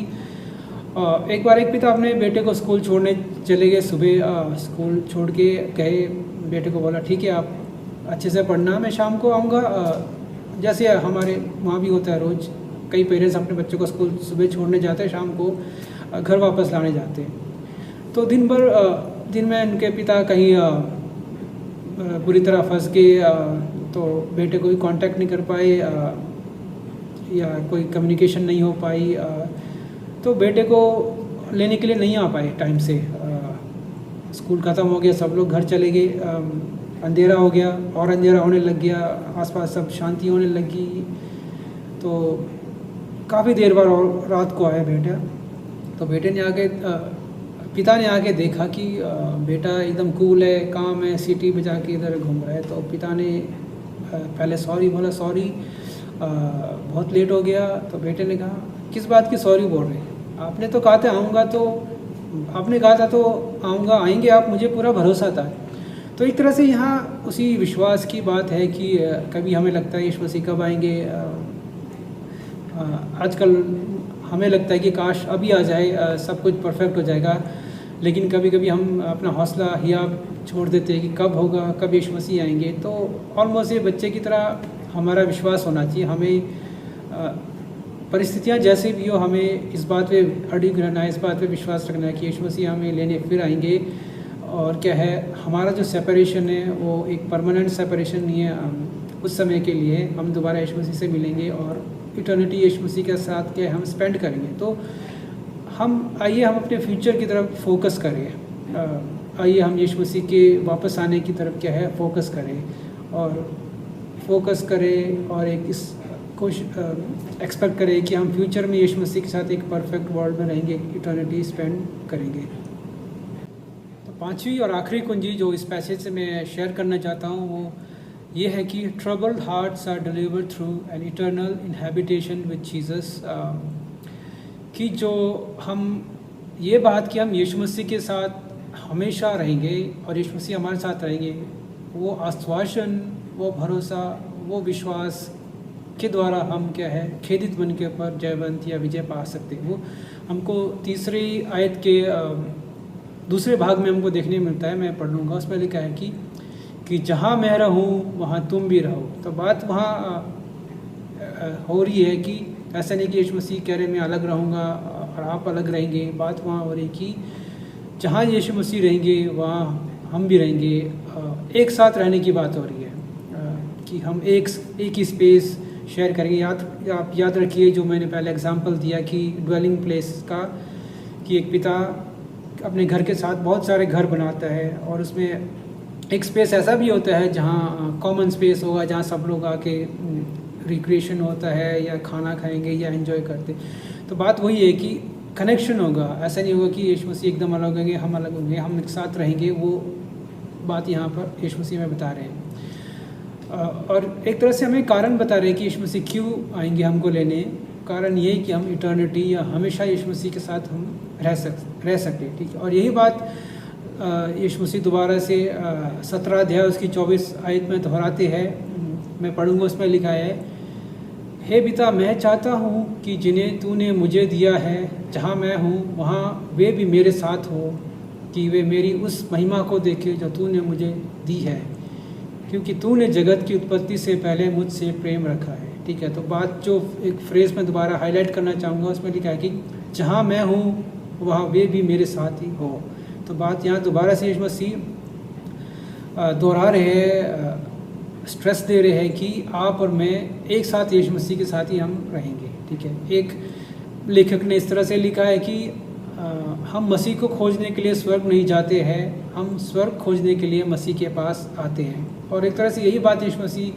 एक बार एक पिता अपने बेटे को स्कूल छोड़ने चले गए। सुबह स्कूल छोड़ के गए, बेटे को बोला ठीक है आप अच्छे से पढ़ना, मैं शाम को आऊँगा। जैसे हमारे वहाँ भी होता है, रोज़ कई पेरेंट्स अपने बच्चों को स्कूल सुबह छोड़ने जाते हैं, शाम को घर वापस लाने जाते हैं। तो दिन में उनके पिता कहीं बुरी तरह फंस गए, तो बेटे को भी कांटेक्ट नहीं कर पाए या कोई कम्युनिकेशन नहीं हो पाई। तो बेटे को लेने के लिए नहीं आ पाए टाइम से। स्कूल ख़त्म हो गया, सब लोग घर चले गए, अंधेरा हो गया और अंधेरा होने लग गया, आसपास सब शांति होने लगी। तो काफ़ी देर बाद और रात को आया बेटा। तो पिता ने आके देखा कि बेटा एकदम कूल है, काम है, सीटी बजा के इधर घूम रहा है। तो पिता ने पहले सॉरी बोला, सॉरी बहुत लेट हो गया। तो बेटे ने कहा किस बात की सॉरी बोल रहे हैं, आपने तो कहा था आऊँगा, तो आपने कहा था तो आएंगे आप, मुझे पूरा भरोसा था। तो एक तरह से यहाँ उसी विश्वास की बात है कि कभी हमें लगता है यीशु मसीह कब आएंगे। आजकल हमें लगता है कि काश अभी आ जाए, सब कुछ परफेक्ट हो जाएगा, लेकिन कभी कभी हम अपना हौसला हियाब छोड़ देते हैं कि कब होगा, कब यीशु मसीह आएंगे। तो ऑलमोस्ट ये बच्चे की तरह हमारा विश्वास होना चाहिए। हमें परिस्थितियाँ जैसे भी हो, हमें इस बात पे अडिग रहना है, इस बात पे विश्वास रखना है कि यीशु मसीह हमें लेने फिर आएंगे। और क्या है, हमारा जो सेपरेशन है वो एक परमानेंट सेपरेशन नहीं है, उस समय के लिए हम दोबारा यीशु मसीह से मिलेंगे और इटर्निटी यीशु मसीह के साथ क्या हम स्पेंड करेंगे। तो आइए हम अपने फ्यूचर की तरफ फोकस करें, आइए हम यीशु मसीह के वापस आने की तरफ क्या है फोकस करें और एक इस एक्सपेक्ट करें कि हम फ्यूचर में यीशु मसीह के साथ एक परफेक्ट वर्ल्ड में रहेंगे, इटर्निटी स्पेंड करेंगे। तो पांचवी और आखिरी कुंजी जो इस पैसेज से मैं शेयर करना चाहता हूँ वो ये है कि troubled hearts are delivered through an eternal inhabitation with Jesus. कि जो हम ये बात कि हम यीशु मसीह के साथ हमेशा रहेंगे और यीशु मसीह हमारे साथ रहेंगे, वो आश्वासन, वो भरोसा, वो विश्वास के द्वारा हम क्या है खेदित मन के ऊपर जयवंत या विजय पा सकते हैं। वो हमको तीसरी आयत के दूसरे भाग में हमको देखने मिलता है, मैं पढ़ लूँगा। उसमें लिखा है कि जहाँ मैं रहूँ वहाँ तुम भी रहो। तो बात वहाँ हो रही है कि ऐसा नहीं कि यीशु मसीह कह रहे मैं अलग रहूँगा और आप अलग रहेंगे। बात वहाँ हो रही है कि जहाँ यीशु मसीह रहेंगे वहाँ हम भी रहेंगे, एक साथ रहने की बात हो रही है कि हम एक ही स्पेस शेयर करेंगे। आप याद रखिए जो मैंने पहले एग्जांपल दिया कि ड्वेलिंग प्लेस का, कि एक पिता अपने घर के साथ बहुत सारे घर बनाता है और उसमें एक स्पेस ऐसा भी होता है जहाँ कॉमन स्पेस होगा, जहाँ सब लोग आके रिक्रिएशन होता है या खाना खाएंगे या एंजॉय करते। तो बात वही है कि कनेक्शन होगा, ऐसा नहीं होगा कि यीशु मसीह एकदम अलग होंगे, हम अलग होंगे, हम एक साथ रहेंगे। वो बात यहाँ पर यीशु मसीह में बता रहे हैं और एक तरह से हमें कारण बता रहे हैं कि यीशु मसीह क्यों आएंगे हमको लेने। कारण ये कि हम इटर्निटी या हमेशा यीशु मसीह के साथ हम रह सकते, ठीक है। और यही बात यीशु मसीह दोबारा से 17 अध्याय उसकी 24 आयत में दोहराते हैं। मैं पढ़ूंगा, उसमें लिखा है, हे पिता, मैं चाहता हूँ कि जिन्हें तूने मुझे दिया है, जहाँ मैं हूँ वहाँ वे भी मेरे साथ हो, कि वे मेरी उस महिमा को देखे जो तूने मुझे दी है, क्योंकि तूने जगत की उत्पत्ति से पहले मुझसे प्रेम रखा है। ठीक है। तो बात जो एक फ्रेज में दोबारा हाईलाइट करना चाहूँगा, उसमें लिखा है कि जहाँ मैं हूँ वहाँ वे भी मेरे साथ ही हो। तो बात यहाँ दोबारा से यीशु मसीह दोहरा रहे हैं, स्ट्रेस दे रहे हैं कि आप और मैं एक साथ यीशु मसीह के साथ ही हम रहेंगे। ठीक है। एक लेखक ने इस तरह से लिखा है कि हम मसीह को खोजने के लिए स्वर्ग नहीं जाते हैं, हम स्वर्ग खोजने के लिए मसीह के पास आते हैं। और एक तरह से यही बात यीशु मसीह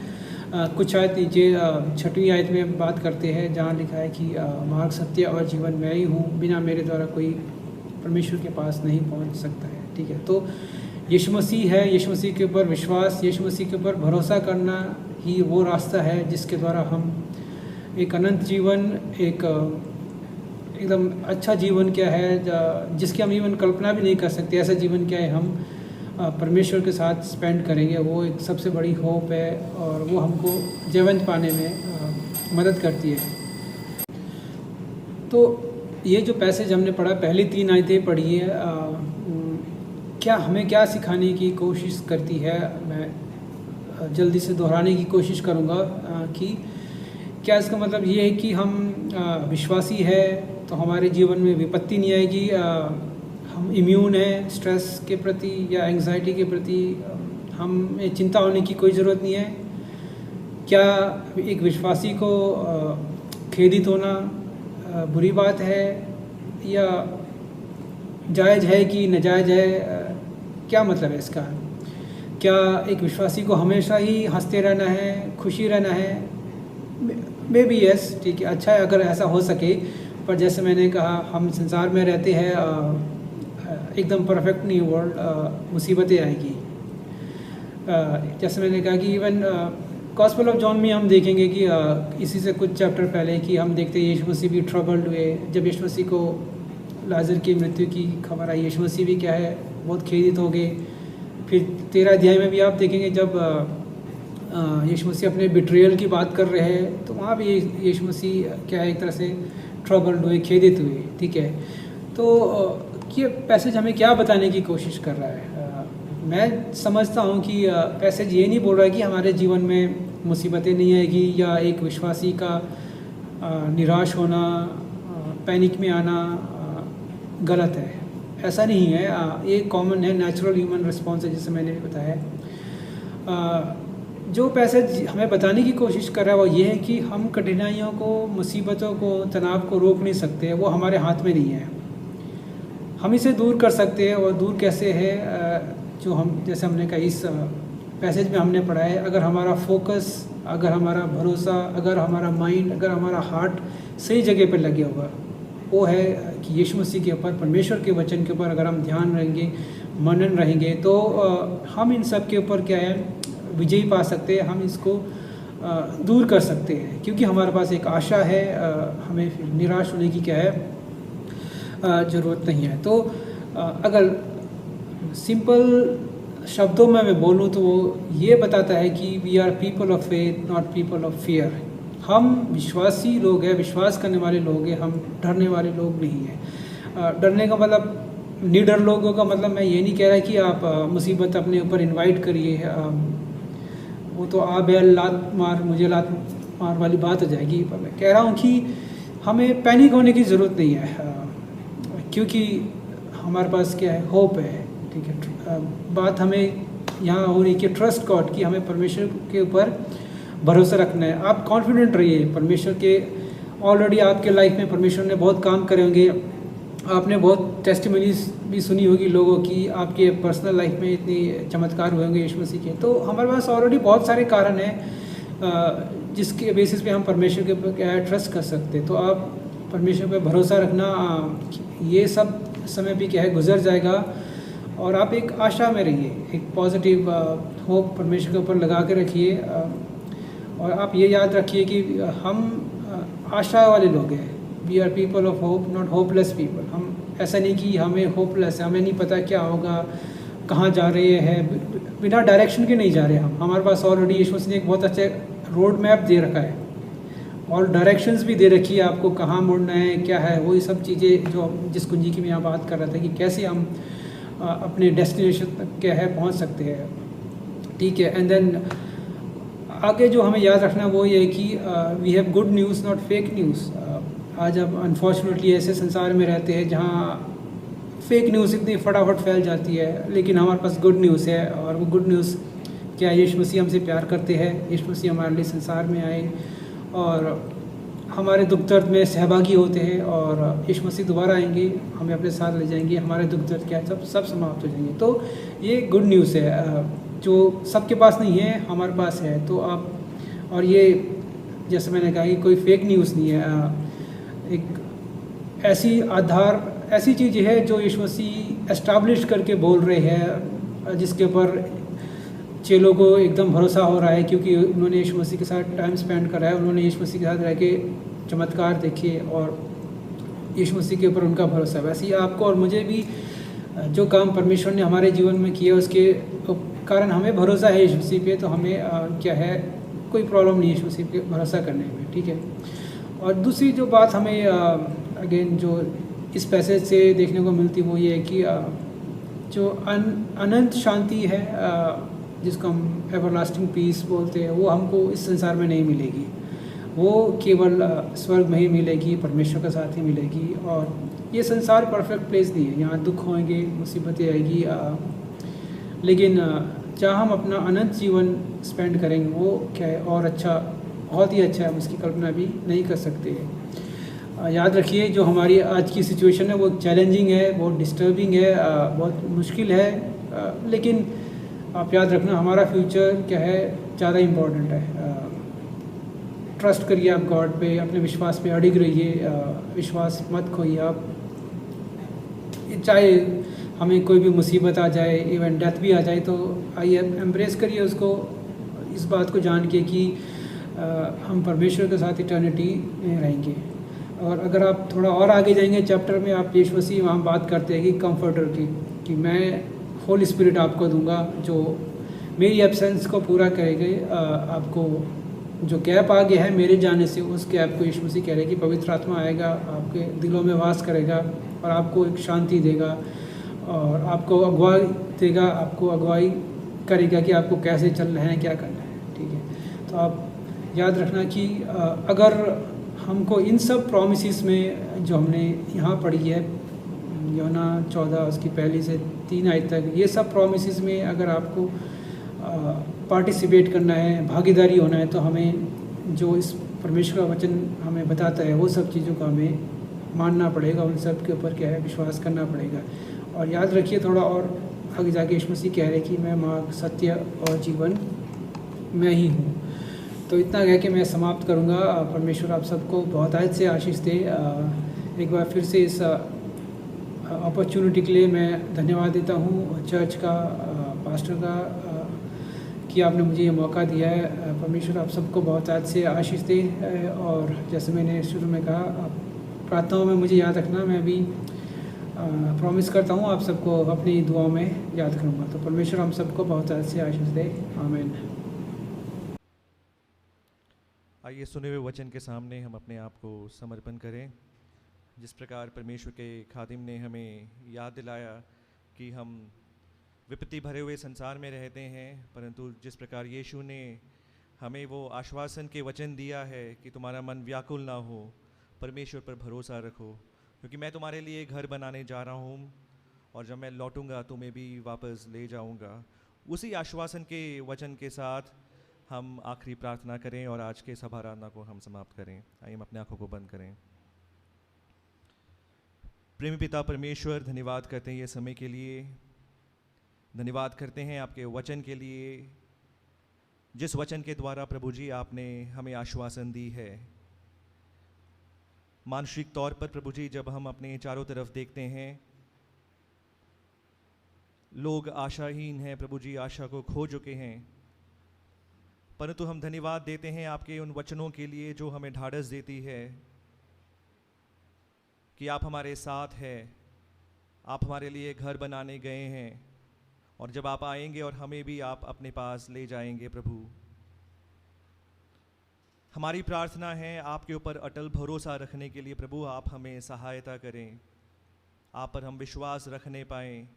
कुछ आयत नीचे 6वीं आयत में बात करते हैं, जहाँ लिखा है कि मार्ग, सत्य और जीवन मैं ही हूँ, बिना मेरे द्वारा कोई परमेश्वर के पास नहीं पहुँच सकता है। ठीक है। तो यीशु मसीह है, यीशु मसीह के ऊपर विश्वास, यीशु मसीह के ऊपर भरोसा करना ही वो रास्ता है जिसके द्वारा हम एक अनंत जीवन, एक एकदम अच्छा जीवन क्या है जिसकी हम इवन कल्पना भी नहीं कर सकते, ऐसा जीवन क्या है हम परमेश्वर के साथ स्पेंड करेंगे। वो एक सबसे बड़ी होप है और वो हमको जीवंत पाने में मदद करती है। तो ये जो पैसेज हमने पढ़ा, पहली 3 आयतें पढ़ी है, क्या हमें क्या सिखाने की कोशिश करती है, मैं जल्दी से दोहराने की कोशिश करूँगा कि क्या इसका मतलब ये है कि हम विश्वासी है तो हमारे जीवन में विपत्ति नहीं आएगी, हम इम्यून हैं स्ट्रेस के प्रति या एंग्जाइटी के प्रति, हमें चिंता होने की कोई ज़रूरत नहीं है। क्या एक विश्वासी को खेदित होना बुरी बात है या जायज़ है कि नाजायज़ है, क्या मतलब है इसका? क्या एक विश्वासी को हमेशा ही हंसते रहना है, खुशी रहना है? मे बी यस, ठीक है, अच्छा है अगर ऐसा हो सके। पर जैसे मैंने कहा, हम संसार में रहते हैं, एकदम परफेक्ट नहीं वर्ल्ड, मुसीबतें आएगी। जैसे मैंने कहा कि इवन गॉस्पेल ऑफ जॉन में हम देखेंगे कि इसी से कुछ चैप्टर पहले कि हम देखते हैं यीशु मसीह भी ट्रबल्ड हुए। जब यीशु मसीह को लाजर की मृत्यु की खबर आई, यीशु मसीह भी क्या है बहुत खेदित हो गए। फिर 13 अध्याय में भी आप देखेंगे जब यीशु मसीह अपने बिट्रेयल की बात कर रहे हैं, तो वहाँ भी यीशु मसीह क्या है एक तरह से ट्रबल्ड हुए, खेदित हुए। ठीक है। तो ये पैसेज हमें क्या बताने की कोशिश कर रहा है? मैं समझता हूँ कि पैसेज ये नहीं बोल रहा है कि हमारे जीवन में मुसीबतें नहीं आएगी या एक विश्वासी का निराश होना, पैनिक में आना गलत है। ऐसा नहीं है, ये कॉमन है, नेचुरल ह्यूमन रिस्पॉन्स है, जैसे मैंने बताया। जो पैसेज हमें बताने की कोशिश कर रहा है वो ये है कि हम कठिनाइयों को, मुसीबतों को, तनाव को रोक नहीं सकते, वो हमारे हाथ में नहीं है। हम इसे दूर कर सकते हैं, और दूर कैसे है, जो हम जैसे हमने कहा इस पैसेज में हमने पढ़ा है, अगर हमारा फोकस, अगर हमारा भरोसा, अगर हमारा माइंड, अगर हमारा हार्ट सही जगह पर लगे होगा, वो है कि यीशु मसीह के ऊपर, परमेश्वर के वचन के ऊपर अगर हम ध्यान रहेंगे, मनन रहेंगे, तो हम इन सब के ऊपर क्या है, विजयी पा सकते हैं। हम इसको दूर कर सकते हैं, क्योंकि हमारे पास एक आशा है। हमें फिर निराश होने की क्या है, ज़रूरत नहीं है। तो अगर सिंपल शब्दों में मैं बोलूँ तो वो ये बताता है कि we are people of faith, not people of fear. हम विश्वासी लोग हैं, विश्वास करने वाले लोग हैं, हम डरने वाले लोग नहीं हैं। डरने का मतलब, निडर लोगों का मतलब मैं ये नहीं कह रहा कि आप मुसीबत अपने ऊपर इनवाइट करिए, वो तो आप लात मार मुझे लात मार वाली बात हो जाएगी। पर मैं कह रहा हूँ कि हमें पैनिक होने की ज़रूरत नहीं है, क्योंकि हमारे पास क्या है, होप है। ठीक है, बात हमें यहाँ हो रही कि ट्रस्ट गॉड, कि हमें परमेश्वर के ऊपर भरोसा रखना है। आप कॉन्फिडेंट रहिए परमेश्वर के, ऑलरेडी आपके लाइफ में परमेश्वर ने बहुत काम करे होंगे। आपने बहुत टेस्टिमनीज भी सुनी होगी लोगों की, आपके पर्सनल लाइफ में इतनी चमत्कार हुए होंगे यीशु मसीह के। तो हमारे पास ऑलरेडी बहुत सारे कारण हैं जिसके बेसिस पे हम परमेश्वर के ऊपर क्या है, ट्रस्ट कर सकते। तो आप परमेश्वर पे भरोसा रखना, ये सब समय भी क्या है, गुजर जाएगा, और आप एक आशा में रहिए, एक पॉजिटिव होप परमेश्वर के ऊपर लगा के रखिए। और आप ये याद रखिए कि हम आशा वाले लोग हैं। We are people of hope, not hopeless people. हम ऐसा नहीं कि हमें होपलेस है, हमें नहीं पता क्या होगा, कहाँ जा रहे हैं, बिना डायरेक्शन के नहीं जा रहे हम। हमारे पास ऑलरेडी यीशु मसीह ने एक बहुत अच्छा रोड मैप दे रखा है, और डायरेक्शंस भी दे रखी है आपको, कहाँ मुड़ना है, क्या है, वही सब चीज़ें जो जिस कुंजी की मैं यहाँ बात कर रहा था कि कैसे हम अपने डेस्टिनेशन तक क्या है पहुँच सकते हैं। ठीक है, एंड देन आगे जो हमें याद रखना वो ये है कि we have good news, not fake news. आज हम अनफॉर्चुनेटली ऐसे संसार में रहते हैं जहाँ फेक न्यूज़ इतनी फटाफट फैल जाती है, लेकिन हमारे पास गुड न्यूज़ है। और वो गुड न्यूज़ क्या, यीशु मसीह हमसे प्यार करते हैं, यीशु मसीह हमारे लिए संसार में आए और हमारे दुख दर्द में सहभागी होते हैं, और यीशु मसीह दोबारा आएंगे, हमें अपने साथ ले जाएंगे, हमारे दुख दर्द क्या सब समाप्त हो जाएंगे। तो ये गुड न्यूज़ है जो सबके पास नहीं है, हमारे पास है। तो आप, और ये जैसे मैंने कहा कि कोई फेक न्यूज़ नहीं है, एक ऐसी चीज़ है जो यीशु मसीह एस्टैब्लिश करके बोल रहे हैं, जिसके ऊपर चेलों को एकदम भरोसा हो रहा है, क्योंकि उन्होंने यीशु मसीह के साथ टाइम स्पेंड करा है, उन्होंने यीशु मसीह के साथ रह के चमत्कार देखे, और यीशु मसीह के ऊपर उनका भरोसा। वैसे ही आपको और मुझे भी जो काम परमेश्वर ने हमारे जीवन में किया उसके कारण हमें भरोसा है यीशु मसीह पे, तो हमें क्या है, कोई प्रॉब्लम नहीं यीशु मसीह पे भरोसा करने में। ठीक है, और दूसरी जो बात हमें अगेन जो इस पैसेज से देखने को मिलती वो ये है कि जो अनंत शांति है, जिसको हम एवरलास्टिंग पीस बोलते हैं, वो हमको इस संसार में नहीं मिलेगी, वो केवल स्वर्ग में ही मिलेगी, परमेश्वर के साथ ही मिलेगी। और ये संसार परफेक्ट प्लेस नहीं है, यहाँ दुख होंगे, मुसीबतें आएगी, लेकिन जहाँ हम अपना अनंत जीवन स्पेंड करेंगे वो क्या है, और अच्छा, बहुत ही अच्छा है, हम उसकी कल्पना भी नहीं कर सकते। याद रखिए जो हमारी आज की सिचुएशन है वो चैलेंजिंग है, बहुत डिस्टर्बिंग है, बहुत मुश्किल है, लेकिन आप याद रखना हमारा फ्यूचर क्या है, ज़्यादा इम्पोर्टेंट है। ट्रस्ट करिए आप गॉड पे, अपने विश्वास पे अडिग रहिए, विश्वास मत खोइए आप। चाहे हमें कोई भी मुसीबत आ जाए, इवन डेथ भी आ जाए, तो आइए एम्ब्रेस करिए उसको, इस बात को जान के कि हम परमेश्वर के साथ इटर्निटी में रहेंगे। और अगर आप थोड़ा और आगे जाएंगे चैप्टर में, आप यीशु मसीह वहाँ बात करते हैं कि कंफर्टर की, कि मैं होली स्पिरिट आपको दूंगा जो मेरी एब्सेंस को पूरा करेगा। आपको जो गैप आ गया है मेरे जाने से, उस गैप को यीशु मसीह कह रहे हैं कि पवित्र आत्मा आएगा, आपके दिलों में वास करेगा और आपको एक शांति देगा, और आपको अगुवाई देगा, आपको अगुवाई करेगा कि आपको कैसे चलना है, क्या करना है। ठीक है, तो आप याद रखना कि अगर हमको इन सब प्रॉमिसेस में जो हमने यहाँ पढ़ी है, यूहन्ना 14 उसकी पहली से 3 आयत तक, ये सब प्रॉमिसेस में अगर आपको पार्टिसिपेट करना है, भागीदारी होना है, तो हमें जो इस परमेश्वर का वचन हमें बताता है वो सब चीज़ों को हमें मानना पड़ेगा, उन सब के ऊपर क्या है विश्वास करना पड़ेगा। और याद रखिए थोड़ा और आगे जाके यीशु मसीह कह रहे कि मैं मार्ग, सत्य और जीवन मैं ही हूँ। तो इतना कह के मैं समाप्त करूँगा। परमेश्वर आप सबको बहुत आयत से आशीष दे। एक बार फिर से इस अपॉर्चुनिटी के लिए मैं धन्यवाद देता हूँ चर्च का, पास्टर का, कि आपने मुझे ये मौका दिया है। परमेश्वर आप सबको बहुत आयत से आशीष दे। और जैसे मैंने शुरू में कहा, आप प्रार्थनाओं में मुझे याद रखना। मैं भी प्रॉमिस करता हूँ आप सबको अपनी दुआओं में याद करूँगा। तो परमेश्वर हम सबको बहुत आयत से आशीष दे। आमीन। आइए सुने हुए वचन के सामने हम अपने आप को समर्पण करें। जिस प्रकार परमेश्वर के खादिम ने हमें याद दिलाया कि हम विपत्ति भरे हुए संसार में रहते हैं, परंतु जिस प्रकार यीशु ने हमें वो आश्वासन के वचन दिया है कि तुम्हारा मन व्याकुल ना हो, परमेश्वर पर भरोसा रखो, क्योंकि मैं तुम्हारे लिए घर बनाने जा रहा हूँ और जब मैं लौटूंगा तुम्हें भी वापस ले जाऊँगा। उसी आश्वासन के वचन के साथ हम आखिरी प्रार्थना करें और आज के सभा आराधना को हम समाप्त करें। आइए हम अपने आंखों को बंद करें। प्रेमी पिता परमेश्वर, धन्यवाद करते हैं ये समय के लिए, धन्यवाद करते हैं आपके वचन के लिए, जिस वचन के द्वारा प्रभु जी आपने हमें आश्वासन दी है। मानसिक तौर पर प्रभु जी जब हम अपने चारों तरफ देखते हैं, लोग आशाहीन हैं प्रभु जी, आशा को खो चुके हैं, परंतु हम धन्यवाद देते हैं आपके उन वचनों के लिए जो हमें ढाढ़स देती है कि आप हमारे साथ हैं, आप हमारे लिए घर बनाने गए हैं और जब आप आएंगे और हमें भी आप अपने पास ले जाएंगे। प्रभु, हमारी प्रार्थना है आपके ऊपर अटल भरोसा रखने के लिए। प्रभु, आप हमें सहायता करें, आप पर हम विश्वास रखने पाएँ,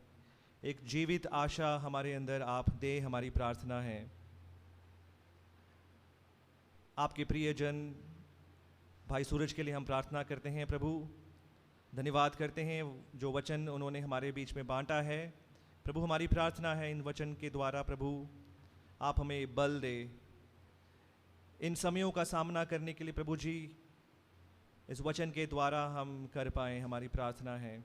एक जीवित आशा हमारे अंदर आप दे, हमारी प्रार्थना है। आपके प्रियजन भाई सूरज के लिए हम प्रार्थना करते हैं। प्रभु, धन्यवाद करते हैं जो वचन उन्होंने हमारे बीच में बांटा है। प्रभु, हमारी प्रार्थना है इन वचन के द्वारा प्रभु आप हमें बल दे इन समयों का सामना करने के लिए। प्रभु जी, इस वचन के द्वारा हम कर पाएँ, हमारी प्रार्थना है।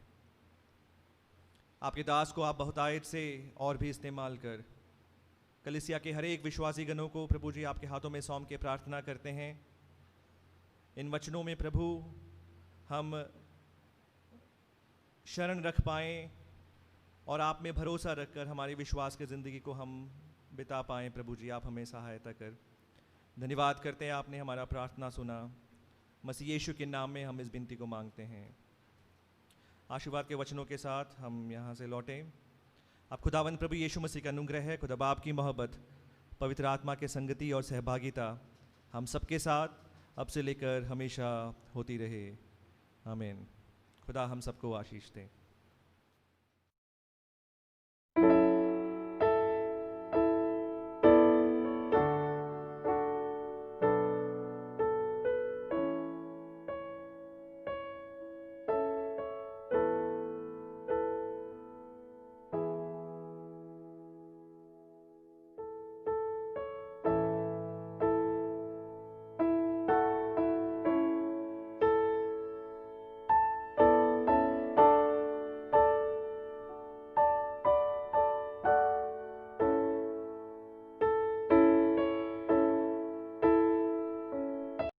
आपके दास को आप बहुतायत से और भी इस्तेमाल कर कलीसिया के हर एक विश्वासी गणों को प्रभु जी आपके हाथों में सौंप के प्रार्थना करते हैं। इन वचनों में प्रभु हम शरण रख पाएँ और आप में भरोसा रखकर हमारी विश्वास की ज़िंदगी को हम बिता पाएँ। प्रभु जी, आप हमें सहायता कर। धन्यवाद करते हैं आपने हमारा प्रार्थना सुना। मसीह यीशु के नाम में हम इस विनती को मांगते हैं। आशीर्वाद के वचनों के साथ हम यहाँ से लौटें। अब खुदावंद प्रभु यीशु मसीह का अनुग्रह है, खुदा बाप की मोहब्बत, पवित्र आत्मा के संगति और सहभागिता हम सबके साथ अब से लेकर हमेशा होती रहे। आमीन। खुदा हम सबको आशीष दें।